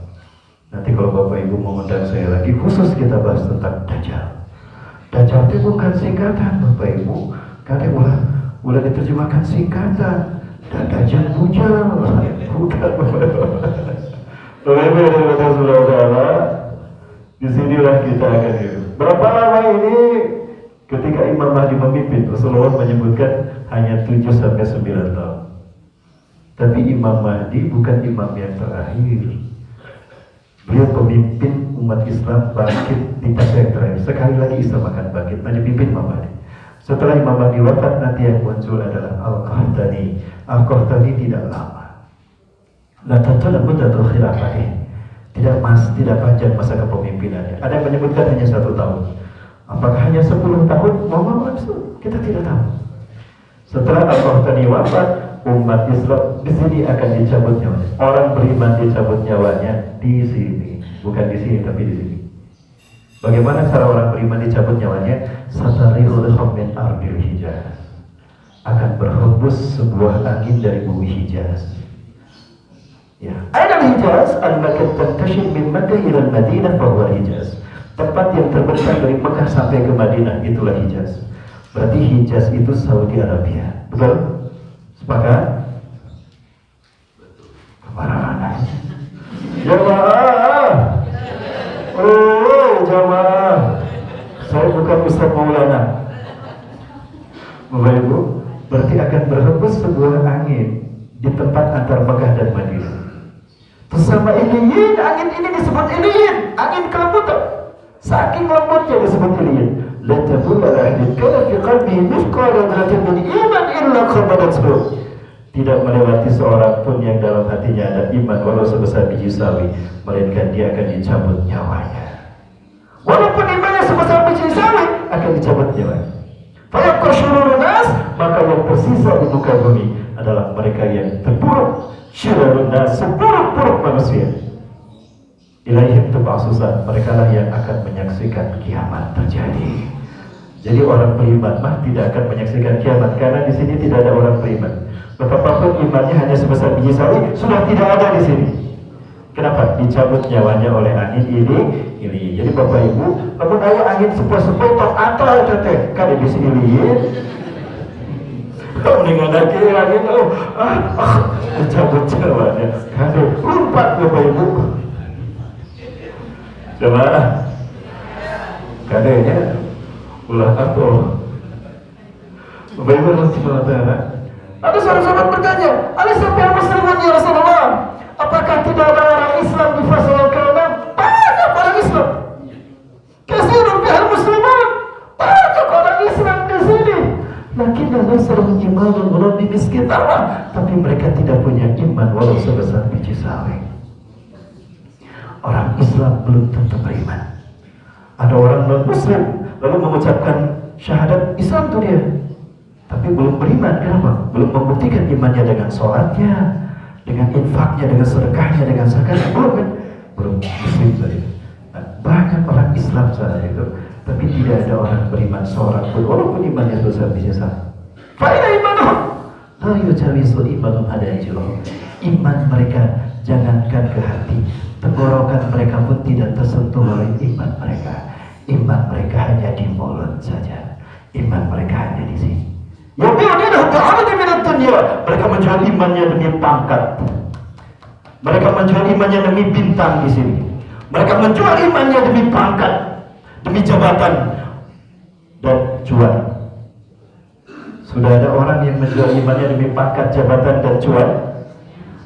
Nanti kalau Bapak Ibu mengundang saya lagi, khusus kita bahas tentang Dajjal. Dajjal itu bukan singkatan Bapak Ibu. Karena udah diterjemahkan singkatan. Dan Dajjal bujal. Bukan Bapak Ibu. Disinilah kita akan hidup. Berapa lama ini ketika Imam Mahdi memimpin, Rasulullah menyebutkan hanya 7-9 tahun. Tapi Imam Mahdi bukan imam yang terakhir. Beliau pemimpin umat Islam bangkit di masa yang terakhir. Sekali lagi Islam akan bangkit, dipimpin Imam Mahdi. Setelah Imam Mahdi wafat, nanti yang muncul adalah Al-Qahtani. Al-Qahtani tidak lama. La tatala muddatul khilafah. Tidak panjang masa kepemimpinannya. Ada yang menyebutkan hanya 1 tahun. Apakah hanya 10 tahun? Kita tidak tahu. Setelah Al-Qahtani wafat, umat Islam di sini akan dicabut nyawanya. Orang beriman dicabut nyawanya di sini, bukan di sini tapi di sini. Bagaimana cara orang beriman dicabut nyawanya? Satarihul min ardil Hijaz. Akan berhembus sebuah angin dari bumi Hijaz. Ya. Aina Hijaz? Al-makan tantashir min Makkah ila Madinah bahwa Hijaz. Tempat yang terbentang dari Mekah sampai ke Madinah, itulah Hijaz. Berarti Hijaz itu Saudi Arabia. Betul? Sepakat? Kemana-mana? Jamaah! Oh, jamaah! Saya bukan Ustaz Maulana. Bapak Ibu, berarti akan berhembus sebuah angin di tempat antara Mekah dan Madinah. Bersama iliyin, angin ini disebut iliyin, angin kelembutan. Saking lembutnya disebut iliyin. la tamur ala ahadin kana fi qalbihi mithqala dzarratin min iman illa qabadathu. Tidak melewati seorang pun yang dalam hatinya ada iman walau sebesar biji sawi, melainkan dia akan dicabut nyawanya. Walaupun imannya sebesar biji sawi, akan dicabut nyawanya. Fayabqa syururun nas, maka yang tersisa di muka bumi adalah mereka yang terburuk. Syururun nas, seburuk-buruk manusia. Ilaihim tub'asusan, mereka lah yang akan menyaksikan kiamat terjadi. Jadi orang beriman mah tidak akan menyaksikan kiamat, karena di sini tidak ada orang beriman. Betapapun imannya hanya sebesar biji sawi, sudah tidak ada di sini. Kenapa? Dicabut nyawanya oleh angin ini. Jadi Bapak Ibu, namun ayah angin sepoi-sepoi tok atau teteh kan di sini. Mendingan lagi angin dicabut nyawanya. Kan lompat Bapak Ibu. Coba kadenya ulah atau Bapak Ibu harus mengatakan. Ada sahabat bertanya, ada siapa yang muslimun ya Rasulullah? Apakah tidak ada orang Islam di fase yang ke-6? Banyak orang Islam. Kasirun bihal muslimun. Banyak orang Islam di sini. Lakinna nasrun imanun walau bimiskin tarah. Tapi mereka tidak punya iman walau sebesar biji sawi. Orang Islam belum tentu beriman. Ada orang non-muslim lalu mengucapkan syahadat Islam itu dia, tapi belum beriman. Kenapa? Belum membuktikan imannya dengan sholatnya, dengan infaknya, dengan sedekahnya, dengan zakatnya. Belum kan? Belum muslim saja. Nah, banyak orang Islam saja itu, tapi tidak ada orang beriman seorang pun, walaupun imannya sebesar biji sawi. Fa'ina imanuhum la yujawizu imanum hadajiroh. Iman mereka jangankan ke hati, tenggorokan mereka pun tidak tersentuh oleh iman mereka. Iman mereka hanya di mulut saja. Iman mereka hanya di sini. Mereka menjual imannya demi pangkat. Mereka menjual imannya demi bintang di sini. Mereka menjual imannya demi pangkat, demi jabatan dan cuan. Sudah ada orang yang menjual imannya demi pangkat, jabatan dan cuan.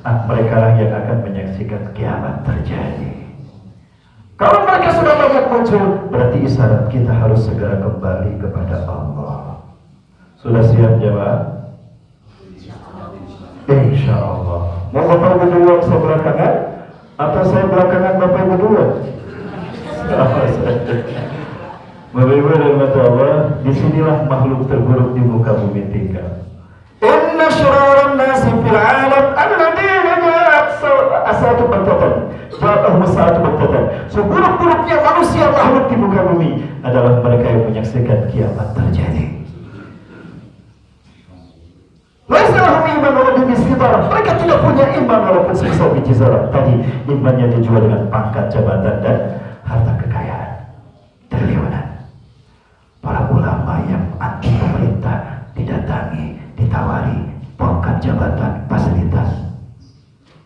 Mereka lah yang akan menyaksikan kiamat terjadi. Kalau mereka sudah banyak muncul, berarti isyarat kita harus segera kembali kepada Allah. Sudah siap jemaah? Insya Allah. Mau Bapak Ibu duluan saya belakangan? Atau saya belakangan Bapak Ibu duluan? Bapak Ibu dan mata Allah, disinilah makhluk terburuk di muka bumi tinggal. Inna syararan nasi fil alam alladhina asatu bantatan. Satu bantatan. Seburuk-buruknya manusia makhluk di muka bumi adalah mereka yang menyaksikan kiamat terjadi. Mereka tidak punya iman walaupun sebesar biji zarah. Tadi imannya dijual dengan pangkat, jabatan dan harta kekayaan, triliunan. Para ulama yang anti pemerintah didatangi, ditawari pangkat, jabatan, fasilitas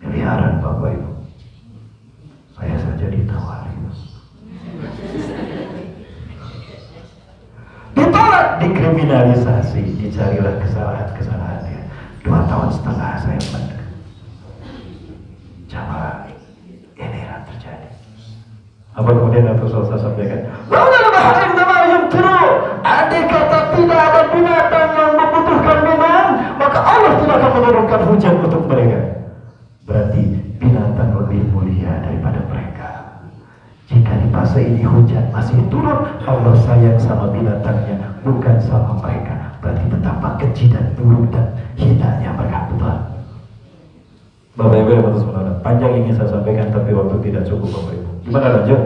miliaran. Bapak Ibu, saya saja ditawari, ditolak, dikriminalisasi, dicarilah kesalahan-kesalahannya. 2 tahun setengah saya mendengar. Coba ini yang terjadi. Apa kemudian Rasul saya sampaikan? Andai kata tidak ada binatang yang membutuhkan minum, maka Allah tidak akan menurunkan hujan untuk mereka. Berarti binatang lebih mulia daripada mereka. Jika di fase ini hujan masih turun, Allah sayang sama binatangnya, bukan sama mereka. Berarti betapa keji dan buruk dan hinanya mereka. Betul. Bapak Ibu yang bagus menurut, panjang ingin saya sampaikan tapi waktu tidak cukup Bapak Ibu. Gimana lanjut?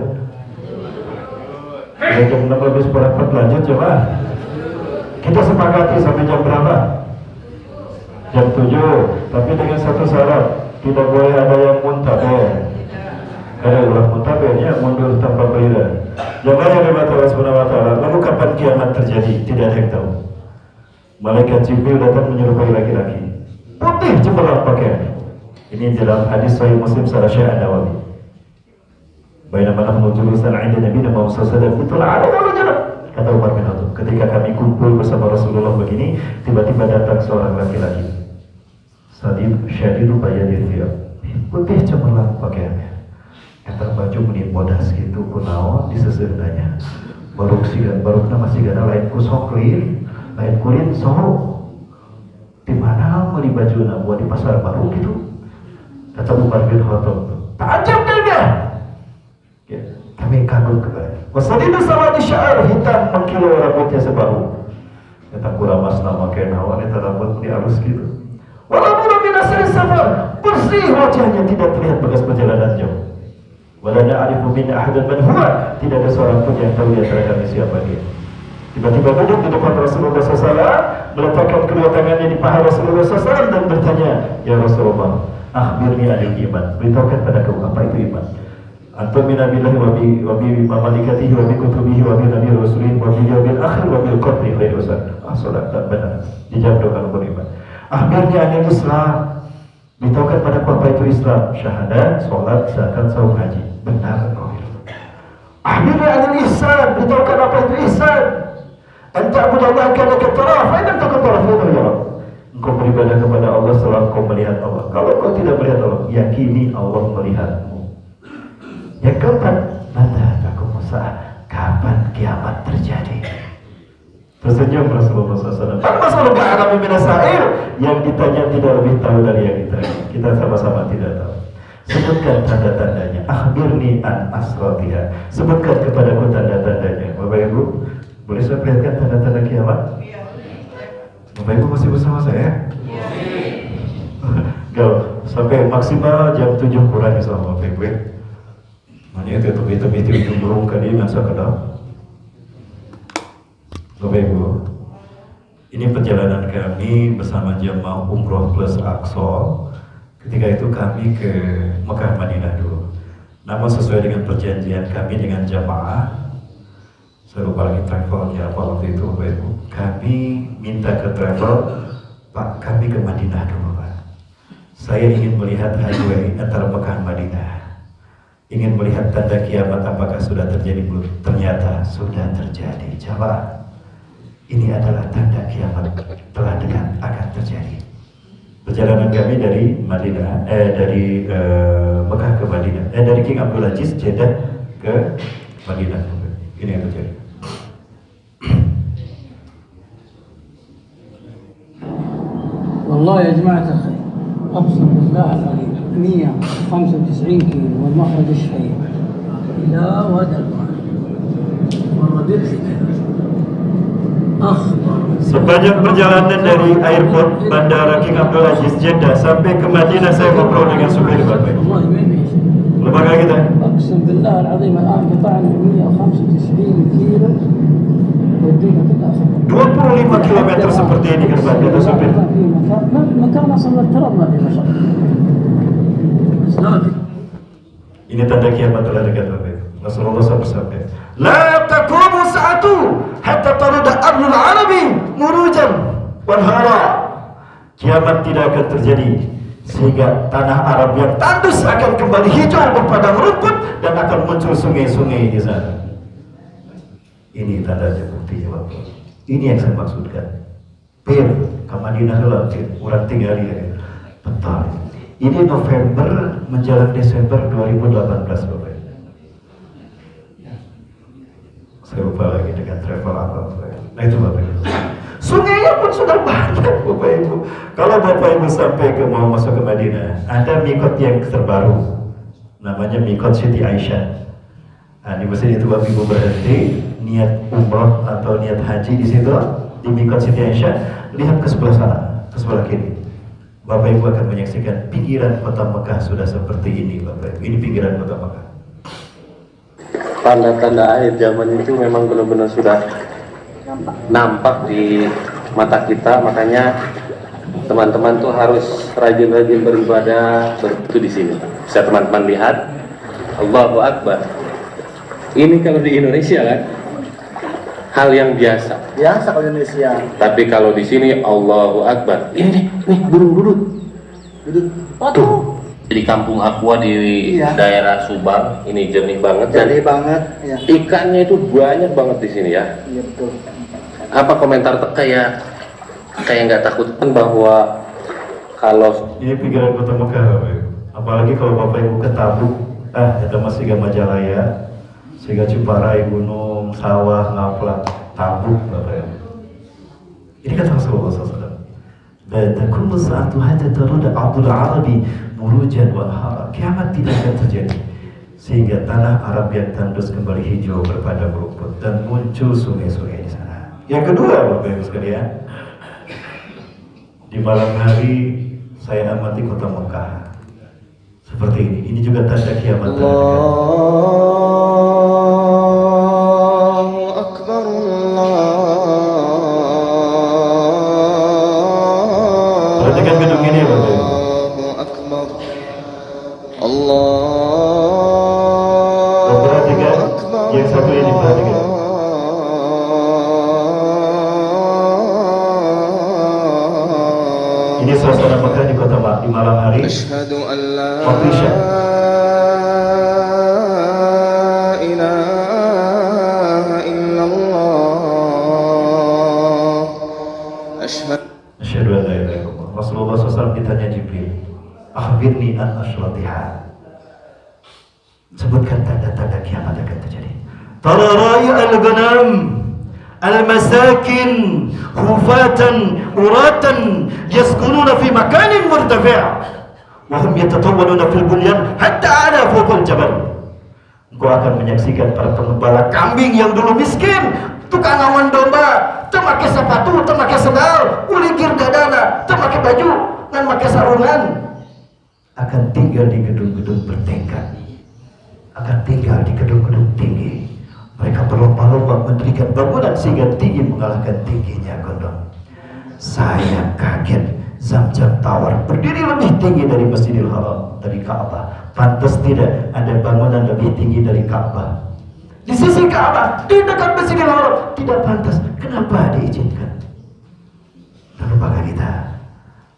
Jam 6 lebih seperempat lanjut coba. Kita sepakati sampai jam berapa? Jam 7. Tapi dengan satu syarat, tidak boleh ada yang muntaber. Ada ulah muntabernya mundur tanpa beriran. Jangan yang dimata Allah Subhanahu wa Ta'ala. Lalu kapan kiamat terjadi? Tidak ada yang tahu. Malaikat Jibril datang menyerupai laki-laki putih cemerlang pakaian. Ini dalam hadis Sahih Muslim secara Syekh An-Nawawi. Bainama nahnu julusan 'inda Nabi Muhammad sallallahu alaihi wasallam, kata Umar bin Khattab, ketika kami kumpul bersama Rasulullah begini, tiba-tiba datang seorang laki-laki. Syadidu bayadil thiyab, putih cemerlang pakaiannya. Kata baju meni bodas gitu kunaon diseseunanya. baru nama sigana lain ku soklin, lain kurin sok. Di mana beli baju buat di pasar baru gitu. Kata Umar bin Khattab, tajam dia. Ya, kami kagum kepada. Wasadidu sama di syair hitam mengkilo rambutnya sebahu. Kata kuramas nama kenawan itu rambut ini halus gitu. Walaupun minasari safar bersih wajahnya, tidak terlihat bekas perjalanan jauh. Walana arifu min ahadan man huwa, tidak ada seorang pun yang tahu di antara kami siapa dia. Tiba-tiba duduk di depan Rasulullah SAW, meletakkan kedua tangannya di paha Rasulullah SAW dan bertanya, ya Rasulullah, akhbirni anil iman, beritahukan padaku apa itu iman. Antum min abillahi wa bi malaikatihi wa bi kutubihi wa bi nabi rasulihi wa bi yawmil akhir wa bil qadri khairu wasan. Salat tak benar. Dijawab dengan beriman. Akhbirni anil Islam, beritahukan padaku apa itu Islam. Syahadat, salat, zakat, saum, haji. Benar kau itu. Akhbirni anil ihsan, beritahukan apa itu ihsan. Anta abudallaha kanaka tarah, fa idza takun tarah fa ya Rabb. Engkau beribadah kepada Allah selama kau melihat Allah. Kalau kau tidak melihat Allah, yakini Allah melihatmu. Yang keempat, mata taqumu sa'ah, kapan kiamat terjadi? Tersenyum Rasulullah SAW. Masalah ga'alami minasair, yang ditanya tidak lebih tahu dari yang ditanya. Kita sama-sama tidak tahu. Sebutkan tanda-tandanya. Akhbirni an asratiha. Sebutkan kepadaku tanda-tandanya. Bapak Ibu, boleh saya perlihatkan tanda-tanda kiamat? Iya. Bapak Ibu masih bersama saya? Iya. Gak, sampai maksimal jam 7 kurang sama Bapak Ibu. Mana itu ujung burung kali masa kedap. Bapak Ibu, ini perjalanan kami bersama jemaah Umroh plus Aqsa. Ketika itu kami ke Mekah Madinah dulu. Namun sesuai dengan perjanjian kami dengan jamaah, saya lupa lagi travelnya apa waktu itu Bapak Ibu. Kami minta ke travel, Pak, kami ke Madinah dulu Pak. Saya ingin melihat highway antara Mekah dan Madinah. Ingin melihat tanda kiamat apakah sudah terjadi belum? Ternyata sudah terjadi. Jamaah, ini adalah tanda kiamat telah dekat akan terjadi. Perjalanan kami dari Madinah, dari Mekah ke Madinah, dari King Abdul Aziz Jeddah ke Madinah. Ini yang terjadi. والله يا جماعة الخير أقسم بالله العظيم 195 كيلو والمخرج الشهير إلى وادي البحر مرة بيبسي كذا أخضر. Sepanjang perjalanan dari airport Bandara King Abdul Aziz Jeddah sampai ke Madinah saya ngobrol dengan supir Bapak. والله ما يمشي. Lembaga kita. أقسم بالله العظيم الآن قطعنا 195 كيلو ودينا في الآخر. 25 km seperti ini ke depan kata supir. مكان أصلا التراب ما في مشاكل. Ini tanda kiamat telah dekat Bapak. Rasulullah SAW bersabda, "La taqumu sa'atu hatta taruda ardul arabi murujan wanhara." Kiamat tidak akan terjadi sehingga tanah Arab yang tandus akan kembali hijau berpadang rumput dan akan muncul sungai-sungai di sana. Ini tandanya, buktinya Bapak. Ini yang saya maksudkan. Pir, ke Madinah lah, orang tinggal ya. Betul. Ini November menjelang Desember 2018 Bapak. Saya lupa lagi dengan travel apa. Nah itu Bapak Ibu. Sungainya pun sudah banyak Bapak Ibu. Kalau Bapak Ibu sampai mau masuk ke Madinah, ada mikot yang terbaru. Namanya mikot Siti Aisyah. Nah di mesin itu Bapak Ibu berhenti, niat umrah atau niat haji di situ di mikot Siti Aisyah, lihat ke sebelah sana, ke sebelah kiri. Bapak Ibu akan menyaksikan pinggiran kota Mekah sudah seperti ini Bapak Ibu. Ini pinggiran kota Mekah. Tanda-tanda akhir zaman itu memang benar-benar sudah nampak di mata kita, makanya teman-teman tuh harus rajin-rajin beribadah begitu di sini. Bisa teman-teman lihat, Allahu Akbar. Ini kalau di Indonesia kan hal yang biasa. Biasa kalau Indonesia. Tapi kalau di sini Allahu Akbar. Ini nih burung dudut. Dudut. Tuh. Di kampung Aqua di daerah Subang, ini jernih banget. Jernih banget. Ya. Ikannya itu banyak banget di sini ya. Iya betul. Apa komentar kayak nggak takut kan bahwa kalau Ini pinggiran kota Mekah Bapak Ibu. Apalagi kalau Bapak Ibu ke Tabuk, kita masih ke Majalaya, sehingga Ciparai, gunung, sawah, ngaplang, tabuk, Bapak Ibu. Ini kata Rasulullah SAW. Dan kullu sa'atu hatta taruda Abdul Arabi murujan wa anhara. Kiamat tidak akan terjadi sehingga tanah Arab yang tandus kembali hijau berpadang rumput dan muncul sungai-sungai di sana. Yang kedua, Bapak Ibu sekalian, di malam hari saya amati kota Mekah seperti ini. Ini juga tanda kiamat terdekat. Allahu Akbar, Perhatikan gedung ini, Bapak Ibu. Allahu Akbar, Allah. Perhatikan yang satu ini, perhatikan. Ini suasana Mekah di kota di malam hari. Asyhadu an la Waktu Isya. ilaha illallah. Asyhadu an la ilaha illallah. Rasulullah SAW ditanya Jibril, akhbirni an asyratiha. Sebutkan tanda-tanda kiamat akan terjadi. Tara ra'i al-ghanam al-masakin hufatan uratan yaskununa fi makanin murtafi' wa hum yatatawwaluna fil bunyan hatta ala fawqal jabal. Engkau akan menyaksikan para pengembala kambing yang dulu miskin, tukang awan domba, temakai sepatu, temakai sendal, uligir dadana, temakai baju, dan pakai sarungan, akan tinggal di gedung-gedung bertingkat, akan tinggal di gedung-gedung tinggi. Mereka berlomba-lomba mendirikan bangunan sehingga tinggi mengalahkan tingginya gondong. Saya kaget, Zamzam Tower berdiri lebih tinggi dari Masjidil Haram, dari Ka'bah. Pantas tidak ada bangunan lebih tinggi dari Ka'bah. Di sisi Ka'bah, di dekat Masjidil Haram, tidak pantas. Kenapa diizinkan? Lalu maka kita,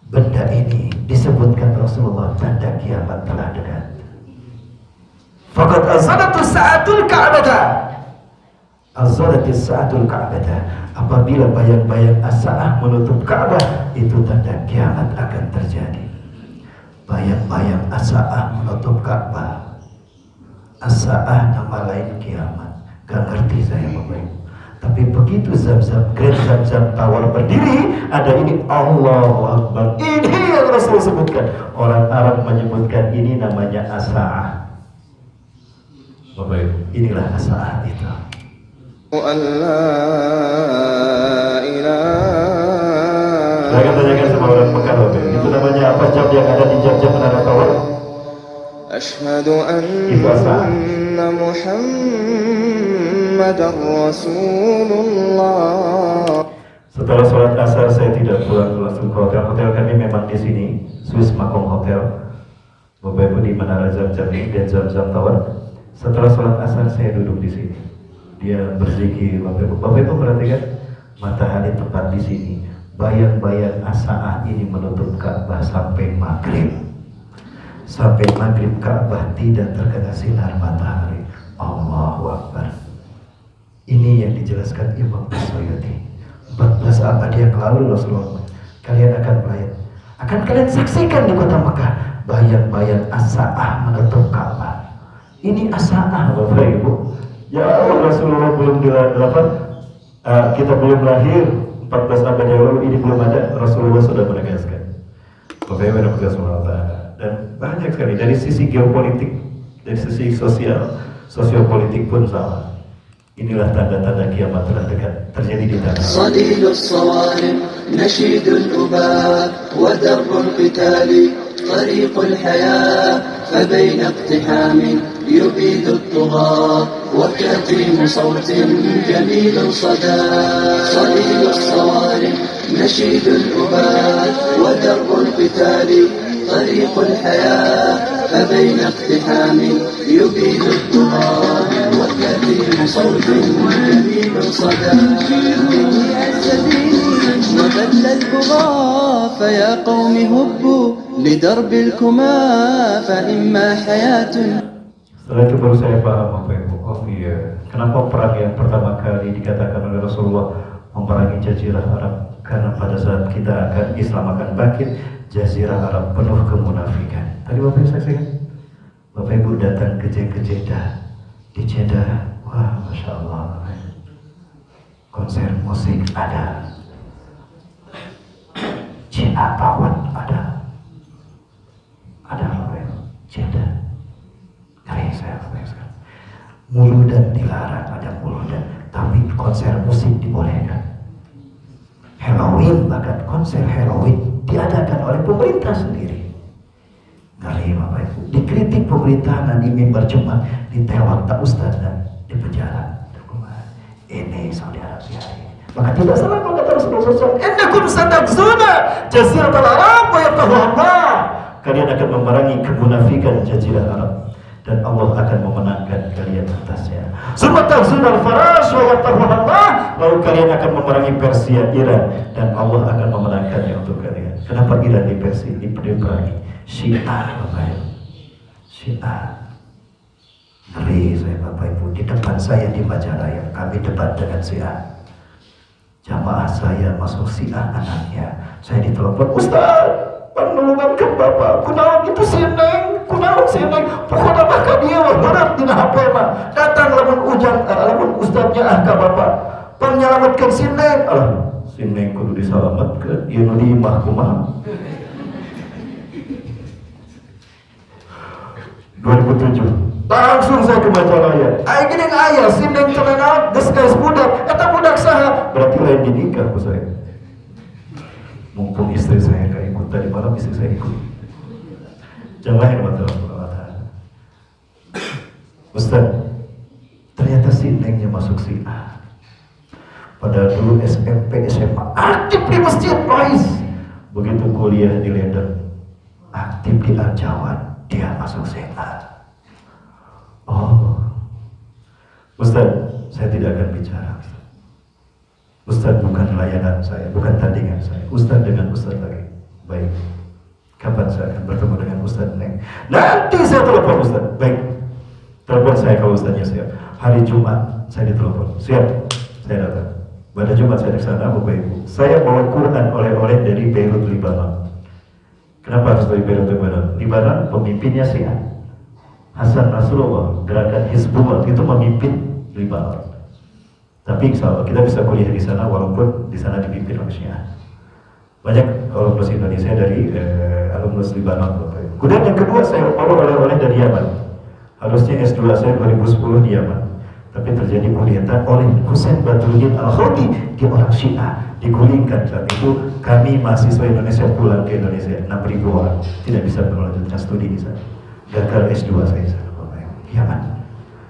benda ini disebutkan Rasulullah tanda kiamat telah dekat. Faqad azalatus sa'atul Ka'bah. Azalatis sa'atul Ka'bah. Apabila bayang-bayang as-sa'ah menutup Ka'bah, itu tanda kiamat akan terjadi. Bayang-bayang as-sa'ah menutup Ka'bah. As-sa'ah nama lain kiamat. Gak ngerti saya Bapak Ibu. Tapi begitu Grand Zamzam Tower berdiri, ada ini Allahu Akbar. Ini yang Rasul sebutkan. Orang Arab menyebutkan ini namanya as-sa'ah. Bapak Ibu, inilah as-sa'ah itu. An la ilaha. Saya akan tanyakan sama orang Mekah, Bapak Ibu. Itu namanya apa jam yang ada di jam-jam menara Tower? Asyhadu anna Muhammadar Rasulullah. Setelah sholat asar saya tidak pulang langsung ke hotel. Hotel kami memang di sini, Swiss Makom Hotel. Bapak Ibu di Menara Zamzam ini dan Zamzam Tower. Setelah sholat asar saya duduk di sini. Dia berzikir, Bapak Ibu. Bapak Ibu perhatikan, matahari tepat di sini. Bayang-bayang as-sa'ah ini menutup Ka'bah sampai maghrib. Sampai maghrib Ka'bah tidak terkena sinar matahari. Allahu Akbar. Ini yang dijelaskan Imam As-Suyuti. 14 abad yang lalu Rasulullah, kalian akan melihat, akan kalian saksikan di kota Mekah bayang-bayang as-sa'ah menutup Ka'bah. Ini as-sa'ah Bapak Ibu. Ya Rasulullah belum dilahirkan, kita belum lahir 14 abad yang lalu, ini belum ada. Rasulullah sudah menegaskan. Bapak Ibu dan SWT. Dan banyak sekali dari sisi geopolitik, dari sisi sosiopolitik pun sama. Inilah tanda-tanda kiamat telah dekat terjadi di tanah. صديد الصوارم نشيد الأباء ودرب القتال طريق الحياة فبين اقتحام يبيد الطغاة وكتيم صوت جميل صدى صديد الصوارم نشيد الأباء ودرب القتال طريق الحياة فبين اقتحام يبيد الطغاة وكثير صوت جميل صدى وبل البغاة فيا قوم هبوا لدرب الكما فإما حياة. Setelah itu baru saya paham Bapak Ibu. Oh iya, kenapa perang yang pertama kali dikatakan oleh Rasulullah memerangi Jazirah Arab? Karena pada saat Islam akan bangkit, Jazirah Arab penuh kemunafikan. Tadi Bapak Ibu saksikan, Bapak Ibu datang ke Jeddah, di Jeddah Wah, Masya Allah. Konser musik ada, Cina Pawan ada apa ya? Cina. Ngeri saya. Muludan dilarang, ada muludan, tapi konser musik dibolehkan. Halloween, bahkan konser Halloween diadakan oleh pemerintah sendiri. Ngeri Bapak Ibu. Dikritik pemerintahan di mimbar Jumat, ditewak tak ustaz dan di penjara. Ini Saudi Arabia. Maka tidak salah kalau kata Rasulullah SAW, innakum satadzuna jaziratal Arab wa yaftahu Allah. Kalian akan memerangi kemunafikan jazirah Arab dan Allah akan memenangkan kalian atasnya. Summa tazunal farash wa yaftahu Allah. Lalu kalian akan memerangi Persia, Iran, dan Allah akan memenangkannya untuk kalian. Kenapa Iran diperangi? Syiah, Bapak Ibu. Syiah. Ngeri saya Bapak Ibu. Di depan saya di Majalaya, kami debat dengan Syiah. Jamaah saya masuk Syiah anaknya. Saya ditelepon, Ustaz, penulungan Bapak, kunaon itu sineng, pokoknya maka dia berat dina HP mah. Datang lamun ustaznya ka Bapak, penyelamatkan sineng. Sineng kudu diselamatkan, ieu nu di imah kumaha. 2007 langsung saya ke Majalaya. Ayo gini ayah, sineng celana geus budak, eta budak saha? Berarti lain dinikah ku saya. Mumpung istri saya gak ikut, tadi malam istri saya ikut. Jamaah yang Allah. Ustaz, ternyata sinengnya masuk Syiah. Padahal dulu SMP, SMA aktif di masjid Pais. Begitu kuliah di Leiden, aktif di Al-Jawan, dia masuk Syiah. Oh, Ustaz, saya tidak akan bicara. Ustaz bukan layanan saya, bukan tandingan saya. Ustaz dengan Ustaz lagi. Baik. Kapan saya akan bertemu dengan Ustaz Neng? Nanti saya telepon Ustaz. Baik. Telepon saya kalau Ustaznya siap. Hari Jumat saya ditelepon. Siap. Saya datang. Pada Jumat saya di sana, Bapak Ibu. Saya bawa Quran oleh-oleh dari Beirut, Lebanon. Kenapa harus dari Beirut, Lebanon? Lebanon pemimpinnya Syiah. Hasan Nasrullah, gerakan Hizbullah itu memimpin Lebanon. Tapi insya Allah kita bisa kuliah di sana walaupun di sana dipimpin oleh Syiah. Banyak alumnus Indonesia dari alumnus Lebanon. Kemudian yang kedua saya bawa oleh-oleh dari Yaman. Harusnya S2 saya 2010 di Yaman. Tapi terjadi kudeta oleh Husain Badruddin Al-Khouti, dia orang Syiah, digulingkan. Saat itu kami mahasiswa Indonesia pulang ke Indonesia 6.000 orang, tidak bisa melanjutkan studi di sana. Gagal S2 saya di Yaman.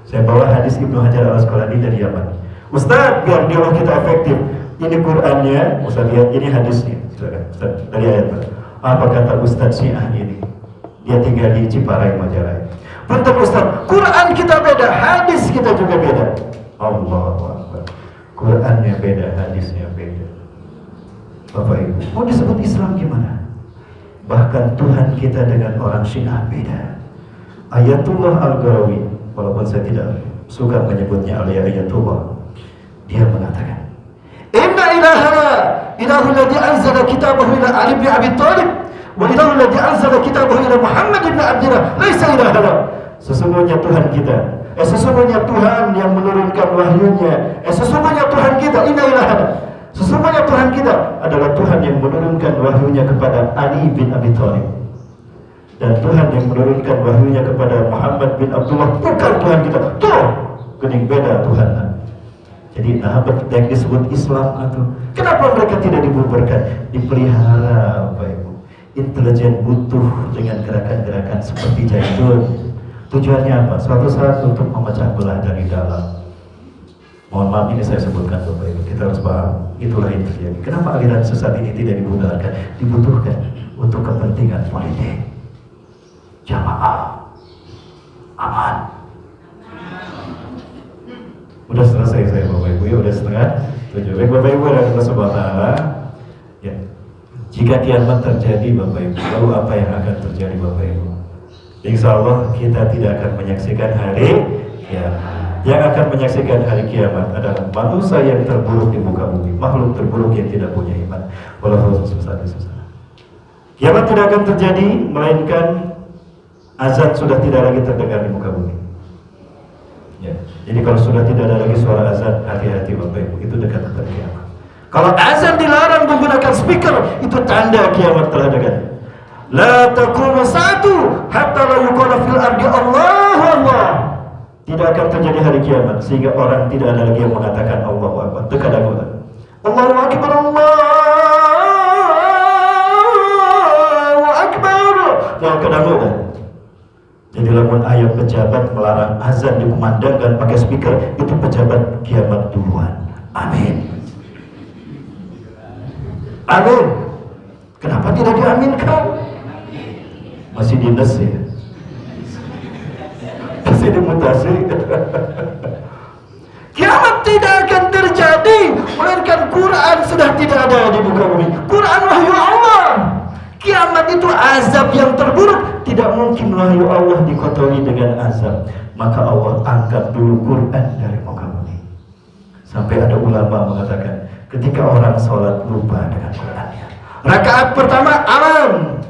Saya bawa hadis Ibnu Hajar Al-Asqalani dari Yaman. Ustaz, biar dialog kita efektif, ini Qurannya, Ustaz lihat ini hadisnya. Silakan, Ustaz, dari ayat apa kata Ustaz Syiah ini? Dia tinggal di Ciparai, Majalaya. Punten Ustaz, Quran kita beda, hadis kita juga beda. Allahu Akbar. Qurannya beda, hadisnya beda. Bapak Ibu, mau disebut Islam gimana? Bahkan Tuhan kita dengan orang Syiah beda. Ayatullah Al-Gharawi, walaupun saya tidak suka menyebutnya Ayatullah, dia mengatakan, Inna ilahana ilahul ladzi anzala kitabahu ila Ali bin Abi Thalib wa ilahul ladzi anzala kitabahu ila Muhammad bin Abdillah laisa ilahana. Sesungguhnya Tuhan kita, sesungguhnya Tuhan yang menurunkan wahyunya, sesungguhnya Tuhan kita, inna ilahana, sesungguhnya Tuhan kita adalah Tuhan yang menurunkan wahyunya kepada Ali bin Abi Thalib. Dan Tuhan yang menurunkan wahyunya kepada Muhammad bin Abdullah bukan Tuhan kita. Tuh, kening beda Tuhan. Jadi yang disebut Islam itu, kenapa mereka tidak dibubarkan? Dipelihara, Bapak Ibu. Intelijen butuh dengan gerakan-gerakan seperti Zaitun. Tujuannya apa? Suatu saat untuk memecah belah dari dalam. Mohon maaf ini saya sebutkan Bapak Ibu, kita harus paham. Itulah yang terjadi. Kenapa aliran sesat ini tidak dibubarkan? Dibutuhkan untuk kepentingan politik. Jamaah aman. Udah selesai saya Bapak Ibu ya, udah setengah 7. Baik Bapak Ibu dan Allah Subhanahu wa taala. Ya. Jika kiamat terjadi Bapak Ibu, lalu apa yang akan terjadi Bapak Ibu? Insya Allah kita tidak akan menyaksikan hari kiamat. Yang akan menyaksikan hari kiamat adalah manusia yang terburuk di muka bumi, makhluk terburuk yang tidak punya iman. Walaupun susah. Kiamat tidak akan terjadi melainkan azan sudah tidak lagi terdengar di muka bumi. Ya. Jadi kalau sudah tidak ada lagi suara azan, hati-hati Bapak Ibu, itu dekat kepada kiamat. Kalau azan dilarang menggunakan speaker, itu tanda kiamat telah dekat. La taqumu sa'atu hatta la yuqala fil ardi Allahu Allah. Tidak akan terjadi hari kiamat sehingga orang tidak ada lagi yang mengatakan Allahu Akbar. Dekat aku. Allahu Akbar, Allahu Akbar. Nah, kedangutan. Jadi lamun ayat pejabat melarang azan dikumandangkan pakai speaker, itu pejabat kiamat duluan. Amin. Amin. Kenapa tidak diaminkan? Masih dinas ya. Masih dimutasi. Kiamat tidak akan terjadi, melainkan Quran sudah tidak ada di muka bumi. Quran wahyu Allah. Kiamat itu azab yang terburuk, tidak mungkin wahyu Allah dikotori dengan azab. Maka Allah angkat dulu Quran dari muka bumi. Sampai ada ulama mengatakan, ketika orang sholat lupa dengan Qurannya, rakaat pertama aman.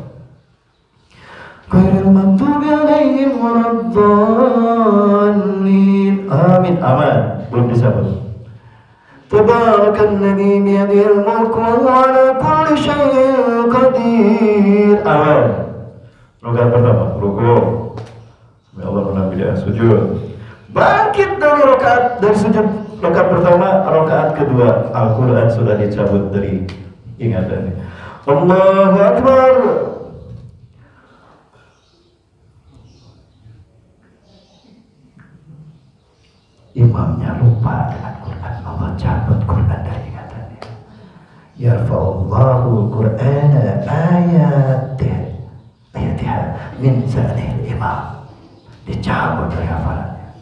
Ghairil maghdubi alaihim waladdallin. Amin, aman. Belum disebut. Tabarakalladzi biyadihil mulku wa huwa ala kulli syai'in qadir. Aman. Rakaat pertama, rukuk. Ya Allah menambil sujud. Bangkit dari sujud rakaat pertama, rakaat kedua, Al-Qur'an sudah dicabut dari ingatannya. Allahu Akbar. Imamnya lupa dengan Quran, Allah cabut Quran dari ingatannya. Yarfa'ullahu Qur'ana ayatiha min zanil imam. Dicabut dari hafalannya.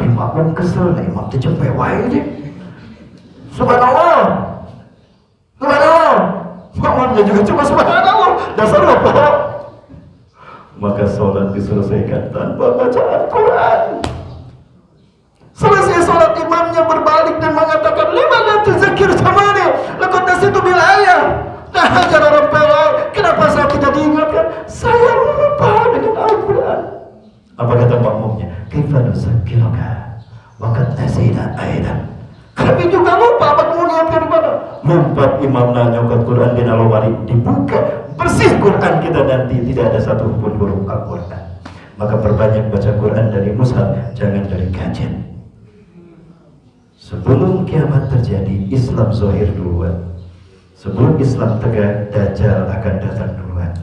Imam pun kesel, imam terjempe wae deh. Subhanallah. Subhanallah. Makmumnya juga cuma subhanallah. Dasar apa? Maka sholat diselesaikan tanpa bacaan Quran. Selesai sholat, imamnya berbalik dan mengatakan, lima la tuzakir zamani laqad nasitu bil ayah. Nah, hajar orang pelai, kenapa saya tidak diingatkan? Saya lupa dengan Al-Quran. Apa kata makmumnya? Kaifa nuzakkiruka wa qad nasina aidan. Kami juga lupa, apa kamu niatkan di mana? Lompat imam nanya ke Quran di alwari, dibuka bersih Quran kita, nanti tidak ada satu pun huruf Al-Quran. Maka perbanyak baca Quran dari mushaf, jangan dari gadget. Sebelum kiamat terjadi, Islam zahir duluan. Sebelum Islam tegak, Dajjal akan datang duluan.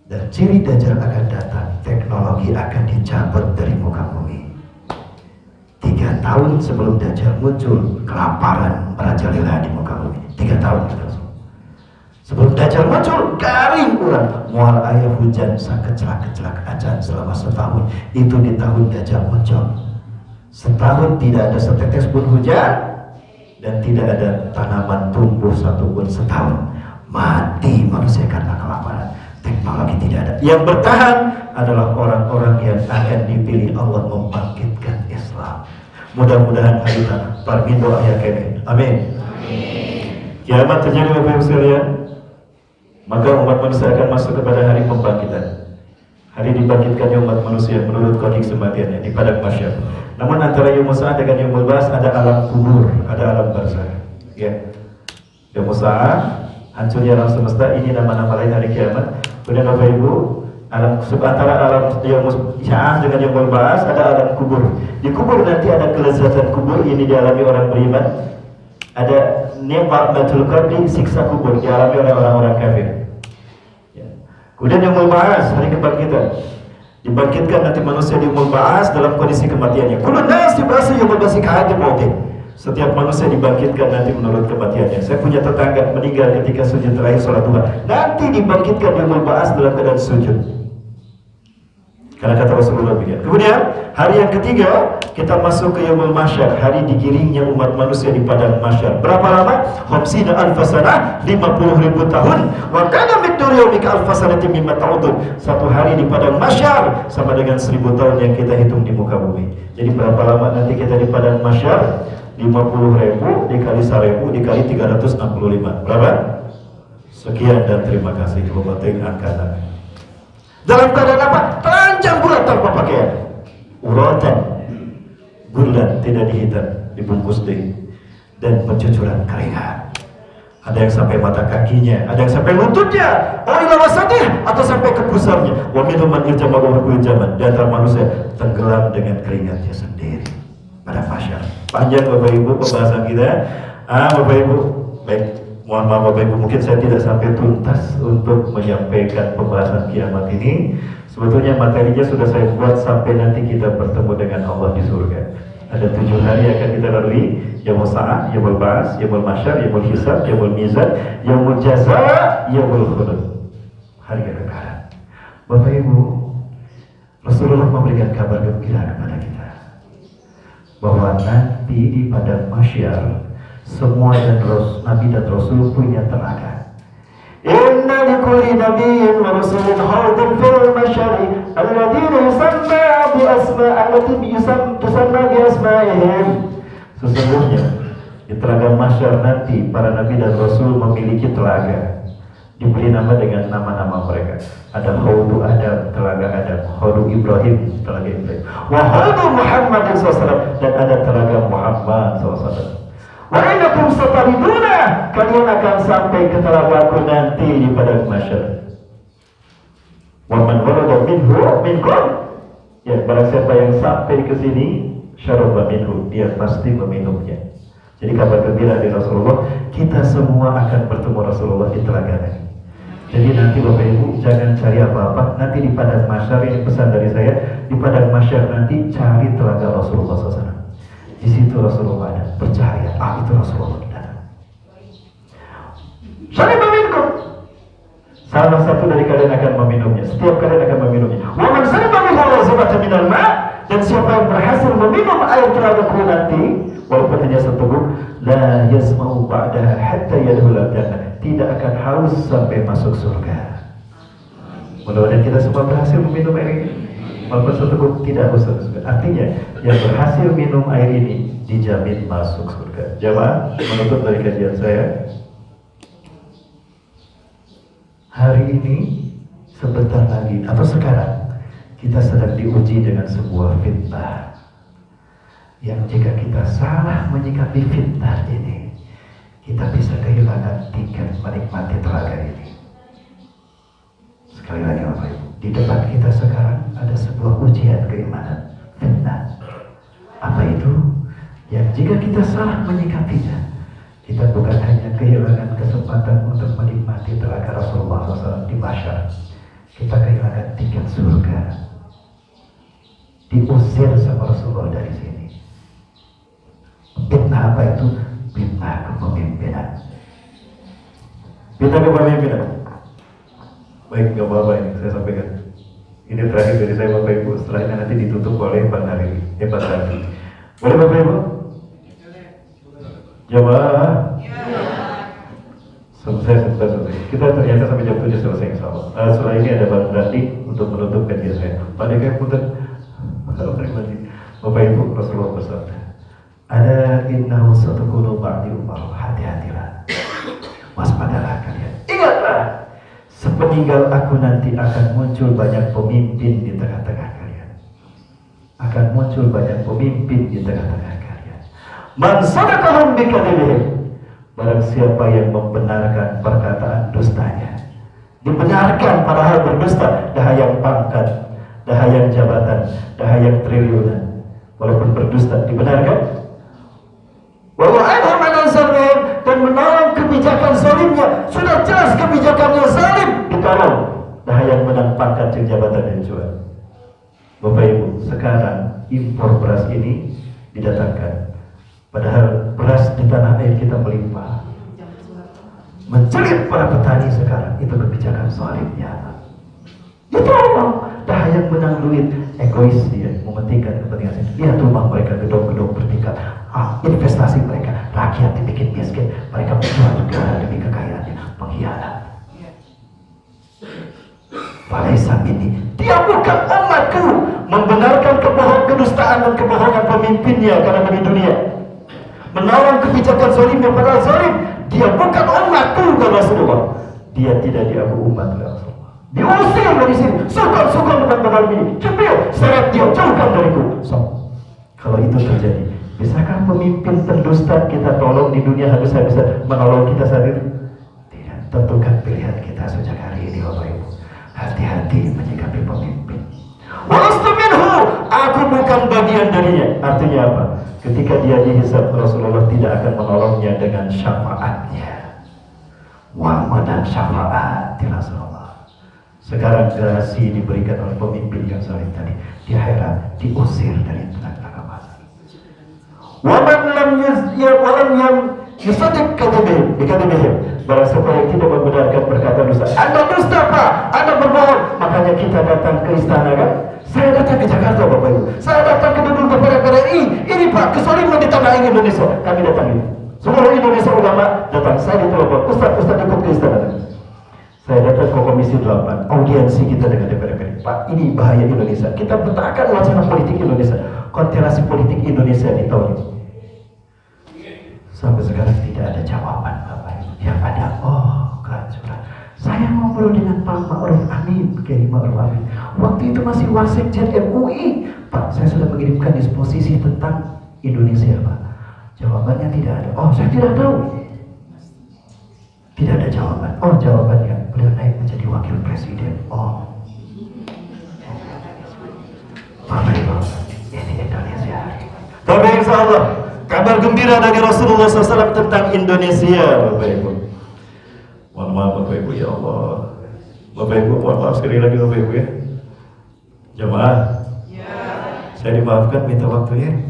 Dan ciri Dajjal akan datang, teknologi akan dicabut dari muka bumi. 3 tahun sebelum Dajjal muncul, kelaparan merajalela di muka bumi. 3 tahun terus. Sebelum Dajjal muncul, garing urang. Mual ayah hujan, sakit-celak ajan selama setahun. Itu di tahun Dajjal muncul. Setahun tidak ada setetes pun hujan, dan tidak ada tanaman tumbuh satupun setahun. Mati manusia karena kelaparan. Teknologi tidak ada. Yang bertahan adalah orang-orang yang akan dipilih Allah membangkitkan Islam. Mudah-mudahan hari ini parmindo ayah kene. Amin. Kiamat terjadi Bapak Ibu sekalian, maka umat manusia akan masuk kepada hari pembangkitan. Hari dibangkitkannya umat manusia menurut kode kematiannya di padang mahsyar. Namun antara yaumul sa'ah dengan yaumul ba'ats ada alam kubur, ada alam barzakh. Ya. Yaumul sa'ah, hancurnya alam semesta, ini nama-nama lain hari kiamat. Kemudian Bapak Ibu, antara alam yaumul sa'ah dengan yaumul ba'ats ada alam kubur. Di kubur nanti ada kelezatan kubur, ini dialami orang beriman. Ada ni'matul qabri, siksa kubur, dialami oleh orang-orang kafir. Ya. Kemudian yaumul ba'ats, hari kebangkitan. Dibangkitkan nanti manusia di yaumul ba'ats dalam kondisi kematiannya. Kullu nas yub'atsu yaumul ba'tsi ka'adil mautin. Setiap manusia dibangkitkan nanti menurut kematiannya. Saya punya tetangga meninggal ketika sujud terakhir salat duha. Nanti dibangkitkan di yaumul ba'ats dalam keadaan sujud. Karena kata Rasulullah begitu. Kemudian hari yang ketiga kita masuk ke yaumul mahsyar, hari digiringnya umat manusia di padang mahsyar. Berapa lama? 50 alfasanah, 50.000 tahun. Wa kana miqdaru yaumika alfasanatin mimma ta'udun. Satu hari di padang mahsyar sama dengan 1000 tahun yang kita hitung di muka bumi. Jadi berapa lama nanti kita di padang mahsyar? 50.000 dikali 1000 dikali 365. Berapa? Sekian dan terima kasih. Dalam keadaan apa? Telanjang bulat tanpa pakaian. uratan, bulan tidak dihitan, dibungkus dan pencucuran keringat. Ada yang sampai mata kakinya, ada yang sampai lututnya, atau sampai ke pusarnya. Wa minhum man irjama urqul zaman. Di antara manusia tenggelam dengan keringatnya sendiri pada mahsyar. Panjang Bapak Ibu pembahasan kita. Bapak Ibu, baik, mohon maaf Bapak Ibu, mungkin saya tidak sampai tuntas untuk menyampaikan pembahasan kiamat ini. Sebetulnya materinya sudah saya buat sampai nanti kita bertemu dengan Allah di surga. Ada 7 hari yang akan kita lalui, yaumul sa'ah, yaumul ba'as, yaumul mahsyar, yaumul hisab, yaumul mizan, yaumul jaza, yaumul khulud. Hari kekekalan. Bapak Ibu, Rasulullah memberikan kabar gembira kepada kita bahwa nanti di padang mahsyar semua nabi dan rasul punya telaga. Inna likulli nabiyyin wa rasulin hawdan fil masyari alladhina yusamma bi asma'ihim. Sesungguhnya di telaga mahsyar nanti para nabi dan rasul memiliki telaga, diberi nama dengan nama-nama mereka. Ada Haudu Adam, telaga Adam, Haudu Ibrahim, telaga Ibrahim, wa Haudu Muhammad SAW, dan ada telaga Muhammad SAW. Wa innakum satariduna, kalian akan sampai ke telagaku nanti di padang mahsyar. Wa man warada minkum, ya barang siapa yang sampai ke sini, syaraba minhu, dia pasti meminumnya. Jadi kabar gembira dari Rasulullah, kita semua akan bertemu Rasulullah di telaga ini. Jadi nanti Bapak Ibu jangan cari apa-apa, nanti di padang mahsyar, ini pesan dari saya, di padang mahsyar nanti cari telaga Rasulullah SAW. Di situ Rasulullah ada, percaya, itu Rasulullah datang. Syaraba minkum, salah satu dari kalian akan meminumnya, setiap kalian akan meminumnya. Wa man syariba minhu razabatan minal ma', dan siapa yang berhasil meminum air telagaku nanti, walaupun hanya seteguk, la yasma'u ba'daha hatta yadkhulal jannah, tidak akan haus sampai masuk surga. Mudah-mudahan kita semua berhasil meminum air ini, walaupun seteguk tidak haus sampai surga. Artinya yang berhasil minum air ini dijamin masuk surga. Jamaah, menutup dari kajian saya hari ini, sebentar lagi atau sekarang kita sedang diuji dengan sebuah fitnah yang jika kita salah menyikapi fitnah ini, kita bisa kehilangan tiket menikmati telaga ini. Sekali lagi Bapak Ibu, di depan kita sekarang ada sebuah ujian keimanan, fitnah. Apa itu? Yang jika kita salah menyikapinya, kita bukan hanya kehilangan kesempatan untuk menikmati telaga Rasulullah SAW di mahsyar, kita kehilangan tiket surga, diusir sama Rasulullah dari sini. Fitnah apa itu? Fitnah kepemimpinan. Fitnah kepemimpinan. Baik, gak apa-apa ini saya sampaikan. Ini terakhir dari saya Bapak Ibu. Setelah ini nanti ditutup oleh Pak Nari. Boleh Bapak Ibu? Jamaah. Selesai. Kita ternyata sampai jam 7 selesai insyaallah. Setelah ini ada Pak Nari untuk menutup kajian saya. Pak Nari punten. Bapak Ibu, Rasulullah bersabda, ada innahu satakunu ba'di umar, hati-hatilah, waspadalah kalian, ingatlah, sepeninggal aku nanti akan muncul banyak pemimpin di tengah-tengah kalian, akan muncul banyak pemimpin di tengah-tengah kalian. Man sadaqahum bikadzibihim, barang siapa yang membenarkan perkataan dustanya, dibenarkan padahal berdusta, dahayang pangkat, dahayang jabatan, dahayang triliunan, walaupun berdusta dibenarkan. Dan menolong kebijakan zalimnya, sudah jelas kebijakannya zalim, ditolong, dahayang menang pangkat dan jabatan dan jual. Bapak Ibu, sekarang impor beras ini didatangkan, padahal beras di tanah air kita melimpah, menjerit para petani sekarang, itu kebijakan zalimnya. Ditolong, dahayang menang duit, egois dia, mementingkan kepentingan sendiri. Lihat rumah mereka, gedung-gedung bertingkat, investasi mereka, rakyat dibikin miskin, mereka menjual negara demi kekayaannya, pengkhianat. Falaisa ini, dia bukan umatku, membenarkan kebohongan, kedustaan dan kebohongan pemimpinnya karena demi dunia, menolong kebijakan zalimnya padahal zalim. Dia bukan umatku kata Rasulullah, dia tidak diaku umat oleh Rasulullah. diusir dari sini. Sukun bukan benar ini. Cepat, seret dia, jauhkan dariku. So, kalau itu terjadi, bisakah pemimpin pendusta kita tolong di dunia habis-habisan menolong kita sendiri? Tidak. Tentukan pilihan kita sejak hari ini, Bapak Ibu. Hati-hati menyikapi pemimpin. Walastu minhu, aku bukan bagian darinya. Artinya apa? Ketika dia dihisab, Rasulullah tidak akan menolongnya dengan syafaatnya. Wa madan syafaat di Rasulullah. Sekarang gerasi diberikan oleh pemimpin yang saleh tadi. Di akhirat diusir dari neraka masuk. Waman lam yusaddiq kadhibihim. Barang siapa yang tidak membenarkan perkataan dusta. Anda dusta Pak, Anda berbohong. Makanya kita datang ke istana kan. Saya datang ke Jakarta Bapak Ibu. Saya datang ke gedung DPR RI. Ini Pak, kesoliman di tanah air Indonesia. Kami datang ini. Seluruh Indonesia ulama datang. Saya ditelepon. Ustaz ikut ke istana. Saya datang ke Komisi 8, audiensi kita dengan DPR RI. Pak, ini bahaya Indonesia. Kita petakan wacana politik Indonesia, konstelasi politik Indonesia di tahun ini. Sampai sekarang tidak ada jawaban, Bapak Ibu. Yang ada, kehancuran. Saya ngobrol dengan Pak Ma'ruf Amin, Kiai Ma'ruf Amin. Waktu itu masih Wasekjen MUI. Pak, saya sudah mengirimkan disposisi tentang Indonesia, Pak. Jawabannya tidak ada. Saya tidak tahu. Tidak ada jawaban. Jawabannya beliau naik menjadi wakil presiden. Bapak Ibu, ini Indonesia. Tapi insya Allah kabar gembira dari Rasulullah SAW tentang Indonesia, Bapak Ibu. Mohon maaf Bapak Ibu, ya Allah. Bapak Ibu, mohon maaf sekali lagi Bapak Ibu ya. Jamaah, saya dimaafkan, minta waktunya.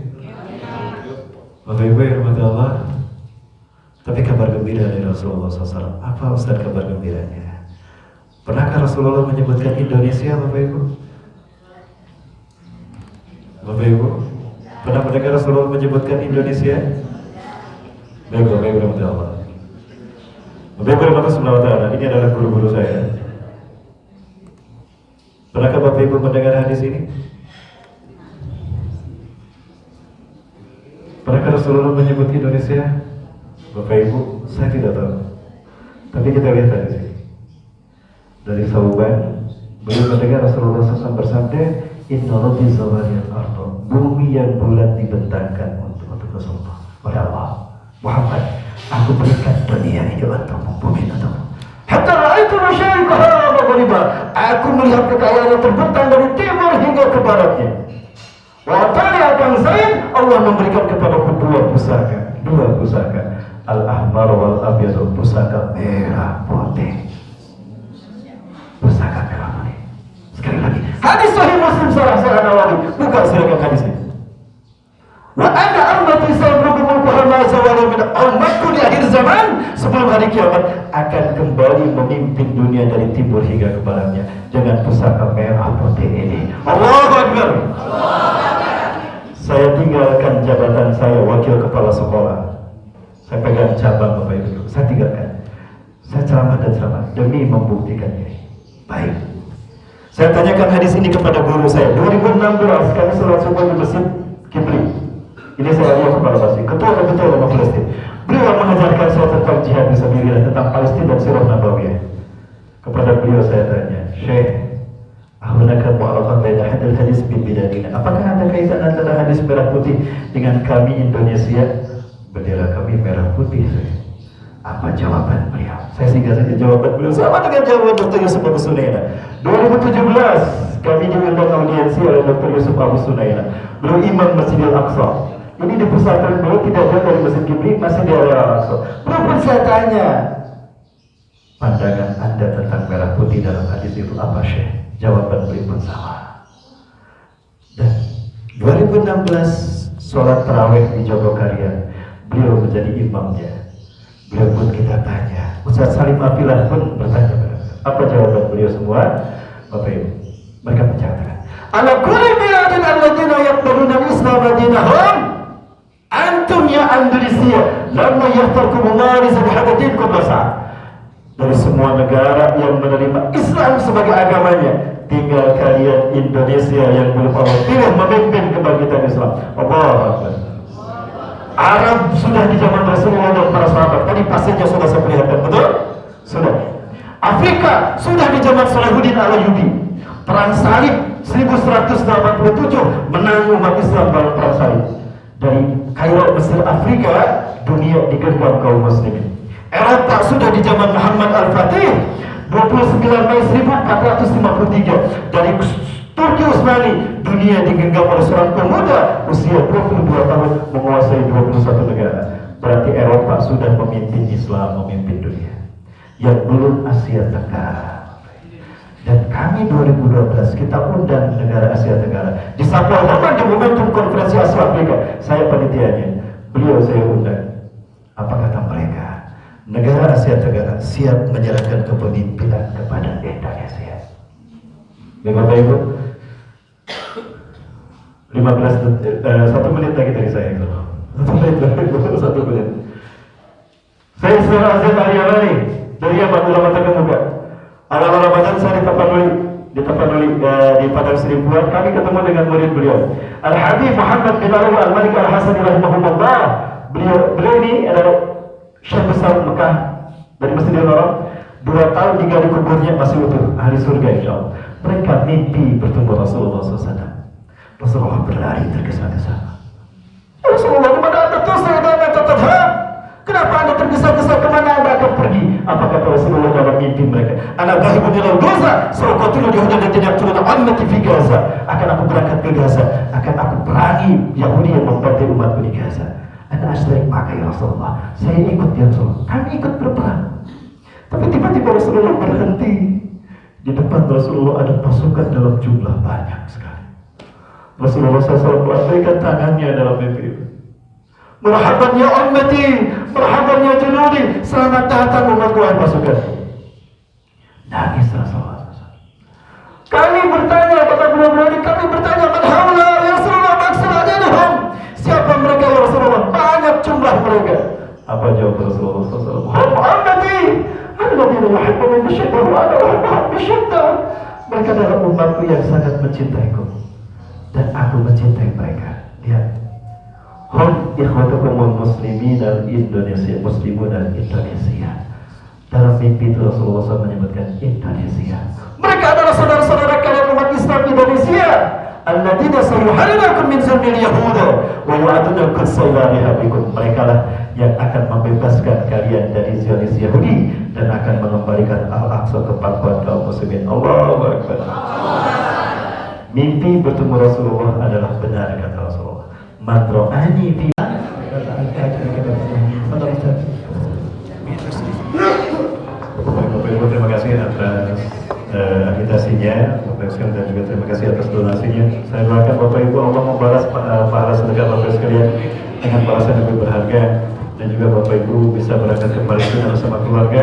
Bapak Ibu yang rahmati Allah. Tapi kabar gembira dari Rasulullah SAW. Apa Ustaz kabar gembiranya? Pernahkah Rasulullah menyebutkan Indonesia, Bapak Ibu? Bapak Ibu, pernah mendengar Rasulullah menyebutkan Indonesia? Baik, Bapak Ibu rahmati Allah. Bapak Ibu rahmati Allah, ini adalah guru-guru saya. Pernahkah Bapak Ibu mendengar hadis ini? Pernahkah Rasulullah menyebut Indonesia? Bapak Ibu, saya tidak tahu. Tapi kita lihat dari sini. Dari Sauban, beliau mendengar Rasulullah SAW bersabda, Inna Rabbi zawariyat ardo. Bumi yang bulat dibentangkan untuk Rasulullah. Oleh Allah, Muhammad, aku berikan dunia ini untukmu, bumi untukmu. Hatta ra'aitu masyarakat maghriba. Aku melihat kekayaan yang terbentang dari timur hingga ke baratnya. Wa ta'ala bangsain, Allah memberikan kepadaku dua pusaka. Al-ahmar wal abyad, pusaka merah putih. Pusaka merah putih. Sekali lagi, hadis Sahih Muslim Sahih Nawawi. Buka silakan hadis ini. Wa ana ummati sayabruku mulkuha ma zawala min ummatku di akhir zaman, sebelum hari kiamat akan kembali memimpin dunia dari timur hingga ke baratnya dengan pusaka merah putih ini. Allahu Akbar. Saya tinggalkan jabatan saya wakil kepala sekolah. Saya pegang cabang Bapak Ibu, saya tinggalkan. Saya ceramah dan ceramah demi membuktikan ini. Baik. Saya tanyakan hadis ini kepada guru saya. 2016 kami sholat subuh di Masjid Kibli. Ini saya lihat kepala masjid, ketua ulama Palestina. Beliau mengajarkan saya tentang jihad fisabilillah, tentang Palestina dan sirah nabawiyah. Kepada beliau saya tanya, Syekh, ahunaka mu'arafah baina hadal hadis bin bidadina. Apakah ada kaitan antara hadis merah putih dengan kami Indonesia? Bendera kami merah putih. Apa jawaban beliau? Saya singkat saja jawaban beliau sama dengan jawaban Dr. Yusuf Abu Sunaina. 2017 kami diundang audiensi oleh Dr. Yusuf Abu Sunaina. Beliau imam Masjidil Aqsa. Ini di pusat beliau tidak jauh dari Masjid Kibli, masih di area Al-Aqsa. Beliau pun saya tanya, pandangan Anda tentang merah putih dalam hadis itu apa, Syekh? Jawaban beliau pun sama. Dan 2016 sholat tarawih di Jogokarian, beliau menjadi imamnya. Beliau pun kita tanya, Ustaz Salim Afilah pun bertanya, apa jawaban beliau semua? Bapak Ibu, mereka mencatatkan, ala kulli biladin alladziina yaqbaluna al-islam dinahum antum ya Indonesia lamma yahtarkum mawaris bihadatinkum basa. Dari semua negara yang menerima Islam sebagai agamanya, tinggal kalian Indonesia yang belum Allah pilih memimpin kebangkitan Islam. Allahu Akbar. Arab sudah di zaman Rasulullah dan para sahabat. Tadi pasirnya sudah saya perlihatkan, betul? Sudah. Afrika sudah di zaman zaman Salahuddin Al-Ayyubi. Perang salib 1187 menang umat Islam dalam perang salib. Dari Kairo, Mesir, Afrika, dunia digenggam kaum muslimin. Eropa sudah di zaman Muhammad Al-Fatih 29 Mei 1453. Dari Turki Utsmani, dunia digenggam oleh seorang pemuda usia 22 tahun menguasai 21 negara. Berarti Eropa sudah memimpin Islam, memimpin dunia. Yang belum Asia Tenggara. Dan kami 2012 kita undang negara Asia Tenggara di Sabah Oman di momentum konferensi Asia Afrika. Saya panitianya, beliau saya undang. Apa kata mereka? Negara Asia Tenggara siap menyerahkan kepemimpinan kepada Indonesia. Bapak Ibu, 1 menit lagi dari saya itu. 1 menit lagi, 1 menit. Saya Saudara Azam Al-Yamani dari Yaman ulama terkemuka. Awal Ramadan saya di Tapanuli di Padang Seribuan. Kami ketemu dengan murid beliau Al-Habib Muhammad bin Alwi Al-Malik Al-Hasan rahimahullah. Beliau ini adalah Syekh besar Mekah dari Masjidil Haram. 2 tahun digali kuburnya masih utuh, ahli surga insyaallah. Mereka mimpi bertemu Rasulullah SAW. Rasulullah berlari tergesa-gesa. Rasulullah, kepada anda tusir dan anda tetap. Kenapa anda tergesa-gesa, kemana anda akan pergi? Apa kata Rasulullah dalam mimpi mereka? Anak bahibun ilal Gaza, sawqatulu dihudan dan tidak turun ammati fi Gaza. Akan aku berangkat ke Gaza, akan aku perangi Yahudi yang membantai umatku di Gaza. Anda asyrik maka ya Rasulullah, saya ikut ya Rasulullah. Kami ikut berperang. Tapi tiba-tiba Rasulullah berhenti. Di depan Rasulullah ada pasukan dalam jumlah banyak sekali. Rasulullah SAW melambaikan tangannya dalam mimpi. Marhaban ya ummati, marhaban ya junudi, selamat datang umatku wahai pasukan. Nangis Rasulullah. Kami bertanya, kata beliau ini, kami bertanya, man haula ya Rasulullah, maksud adinhum. Siapa mereka ya Rasulullah? Banyak jumlah mereka. Apa jawab Rasulullah SAW? Hum ummati, alladzina yuhibbuna bisyiddah wa ana uhibbuhum bisyiddah. Mereka adalah umatku yang sangat mencintaiku dan aku mencintai mereka. Lihat. Hum ikhwatukum muslimin dan Indonesia, muslimun dan Indonesia. Dalam mimpi itu Rasulullah SAW menyebutkan Indonesia. Mereka adalah saudara-saudara kalian umat Islam Indonesia. Alladzina sayuharrirukum min zulmil yahuda wa yu'adunakum sayyi'atiha bikum. Mereka lah yang akan membebaskan kalian dari Zionis Yahudi dan akan mengembalikan Al-Aqsa ke pangkuan kaum muslimin. Allahu Akbar. Mimpi bertemu Rasulullah adalah benar kata Rasulullah. Madro'ani fi Bapak-Ibu, terima kasih atas agitasinya, Bapak sekalian, dan juga terima kasih atas donasinya. Saya doakan Bapak Ibu Allah membalas pahala sedekah Bapak sekalian dengan balasan yang lebih berharga, dan juga Bapak Ibu bisa berangkat kembali bersama keluarga.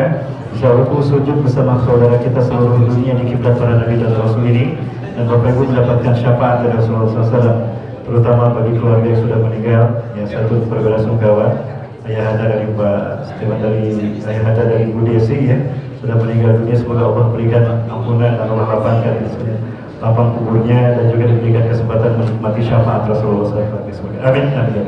Bisa ruku sujud bersama saudara kita seluruh dunia di kiblat para nabi dan rasul ini, dan Bapak Ibu mendapatkan syafaat dari Rasulullah SAW. Terutama bagi keluarga yang sudah meninggal, yang satu berbela-sungkawa, ayahanda dari Mbak Steven, dari Bu Desi ya, sudah meninggal dunia. Semoga Allah berikan ampunan dan Allah lapangkan lapang kuburnya, dan juga diberikan kesempatan menikmati syafaat Rasulullah SAW. Amin. Amin.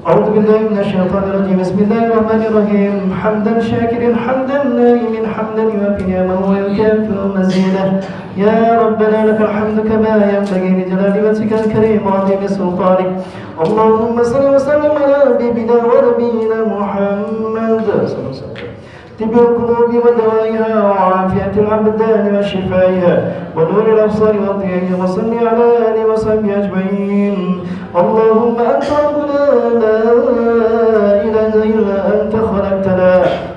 أعوذ بالله من الشيطان الرجيم بسم الله الرحمن الرحيم حمدا شاكرا حمدا نائما حمدا يوافي نعمه ويكافئ مزيده يا ربنا لك الحمد كما ينبغي لجلال وجهك الكريم وعظيم سلطانك اللهم صل وسلم على حبيبنا ونبينا محمد صلى الله عليه وسلم طب القلوب ودوائها وعافية الأبدان وشفائها ونور الأبصار وضيائها وصل على آله وصحبه أجمعين اللهم أنت ربنا لا إله إلا أنت خلقتنا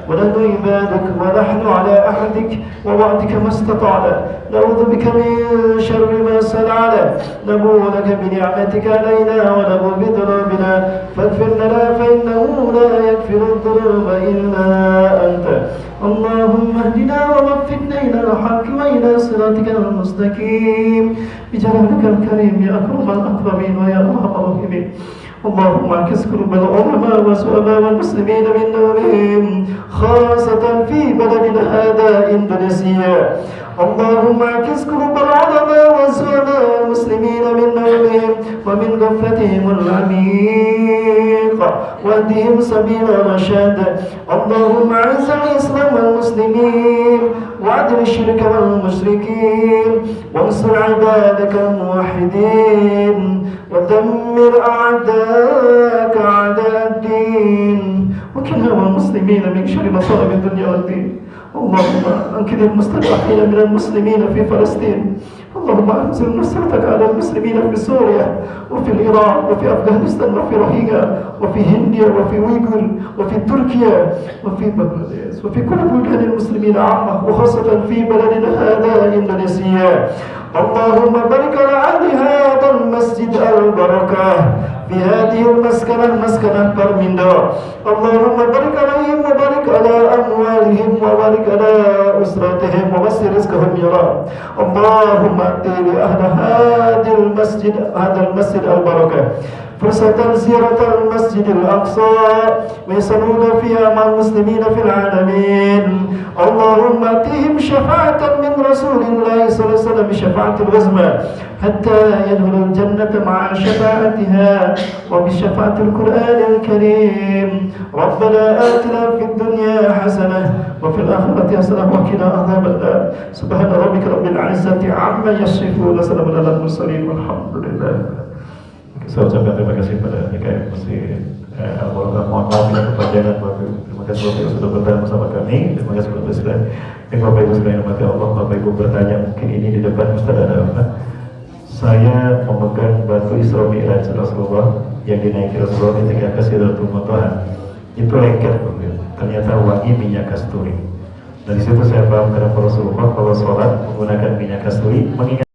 ونحن عبادك ونحن على عهدك ووعدك ما استطعنا نعوذ بك من شر ما صنعنا نبوء لك بنعمتك علينا ونبوء بذنوبنا فاغفر لنا فإنه لا يغفر الذنوب إلا أنت اللهم اهدنا ووفقنا إلى الحق وإلى صراطك المستقيم بجلالك الكريم يا أكرم الأكرمين ويا أرحم الراحمين اللهم اعكس قلوب العلماء والزعماء والمسلمين من نورهم خاصة في بلدنا هذا إندونيسيا اللهم اعكس قلوب العلماء والزعماء والمسلمين من نومهم ومن غفلتهم العميق واهدهم سبيل الرشاد. اللهم اعز الاسلام والمسلمين وعدل الشرك والمشركين وانصر عبادك الموحدين ودمر اعداءك اعداء الدين وكلنا والمسلمين من شر مصائب الدنيا والدين. اللهم انقذ المستضعفين من المسلمين في فلسطين. اللهم انزل نصرتك على المسلمين في سوريا وفي العراق وفي افغانستان وفي روهينجا وفي هنديا وفي ويغور وفي تركيا وفي بنغلاديش وفي كل بلدان المسلمين عامة وخاصة في بلدنا هذا اندونيسيا. اللهم بارك على اهل هذا المسجد البركة في هذه المسكنة برمندا. اللهم بارك عليهم وبارك على أموالهم وبارك على أسرتهم ووسع رزقهم يا رب. اللهم أعطي لأهل هذا المسجد البركة فرصة زيارة المسجد الأقصى ويصلون فيها مع المسلمين في العالمين. اللهم أعطيهم شفاعة من رسول الله صلى الله عليه وسلم بشفاعة العظمى حتى يدخلوا الجنة مع شفاعتها وبشفاعة القرآن الكريم. ربنا آتنا في الدنيا حسنة وفي الآخرة حسنة وقنا عذاب النار. سبحان ربك رب العزة عما يصفون وسلام على المرسلين والحمد لله. Saya ucapkan terima kasih kepada DKM Masjid Al-Barakah. Mohon maaf bila kepanjangan Bapak Ibu. Terima kasih Bapak Ibu sudah bertanya bersama kami. Terima kasih Bapak Ibu sekalian. Bapak Ibu sekalian yang Allah, Bapak Ibu bertanya mungkin ini di depan Ustaz ada apa? Saya memegang batu Isra Mi'raj Rasulullah yang dinaiki Rasulullah ketika ke Sidratul Muntaha. Itu lengket Bapak Ibu. Ternyata wangi minyak kasturi. Dari situ saya paham kenapa Rasulullah kalau sholat menggunakan minyak kasturi mengingat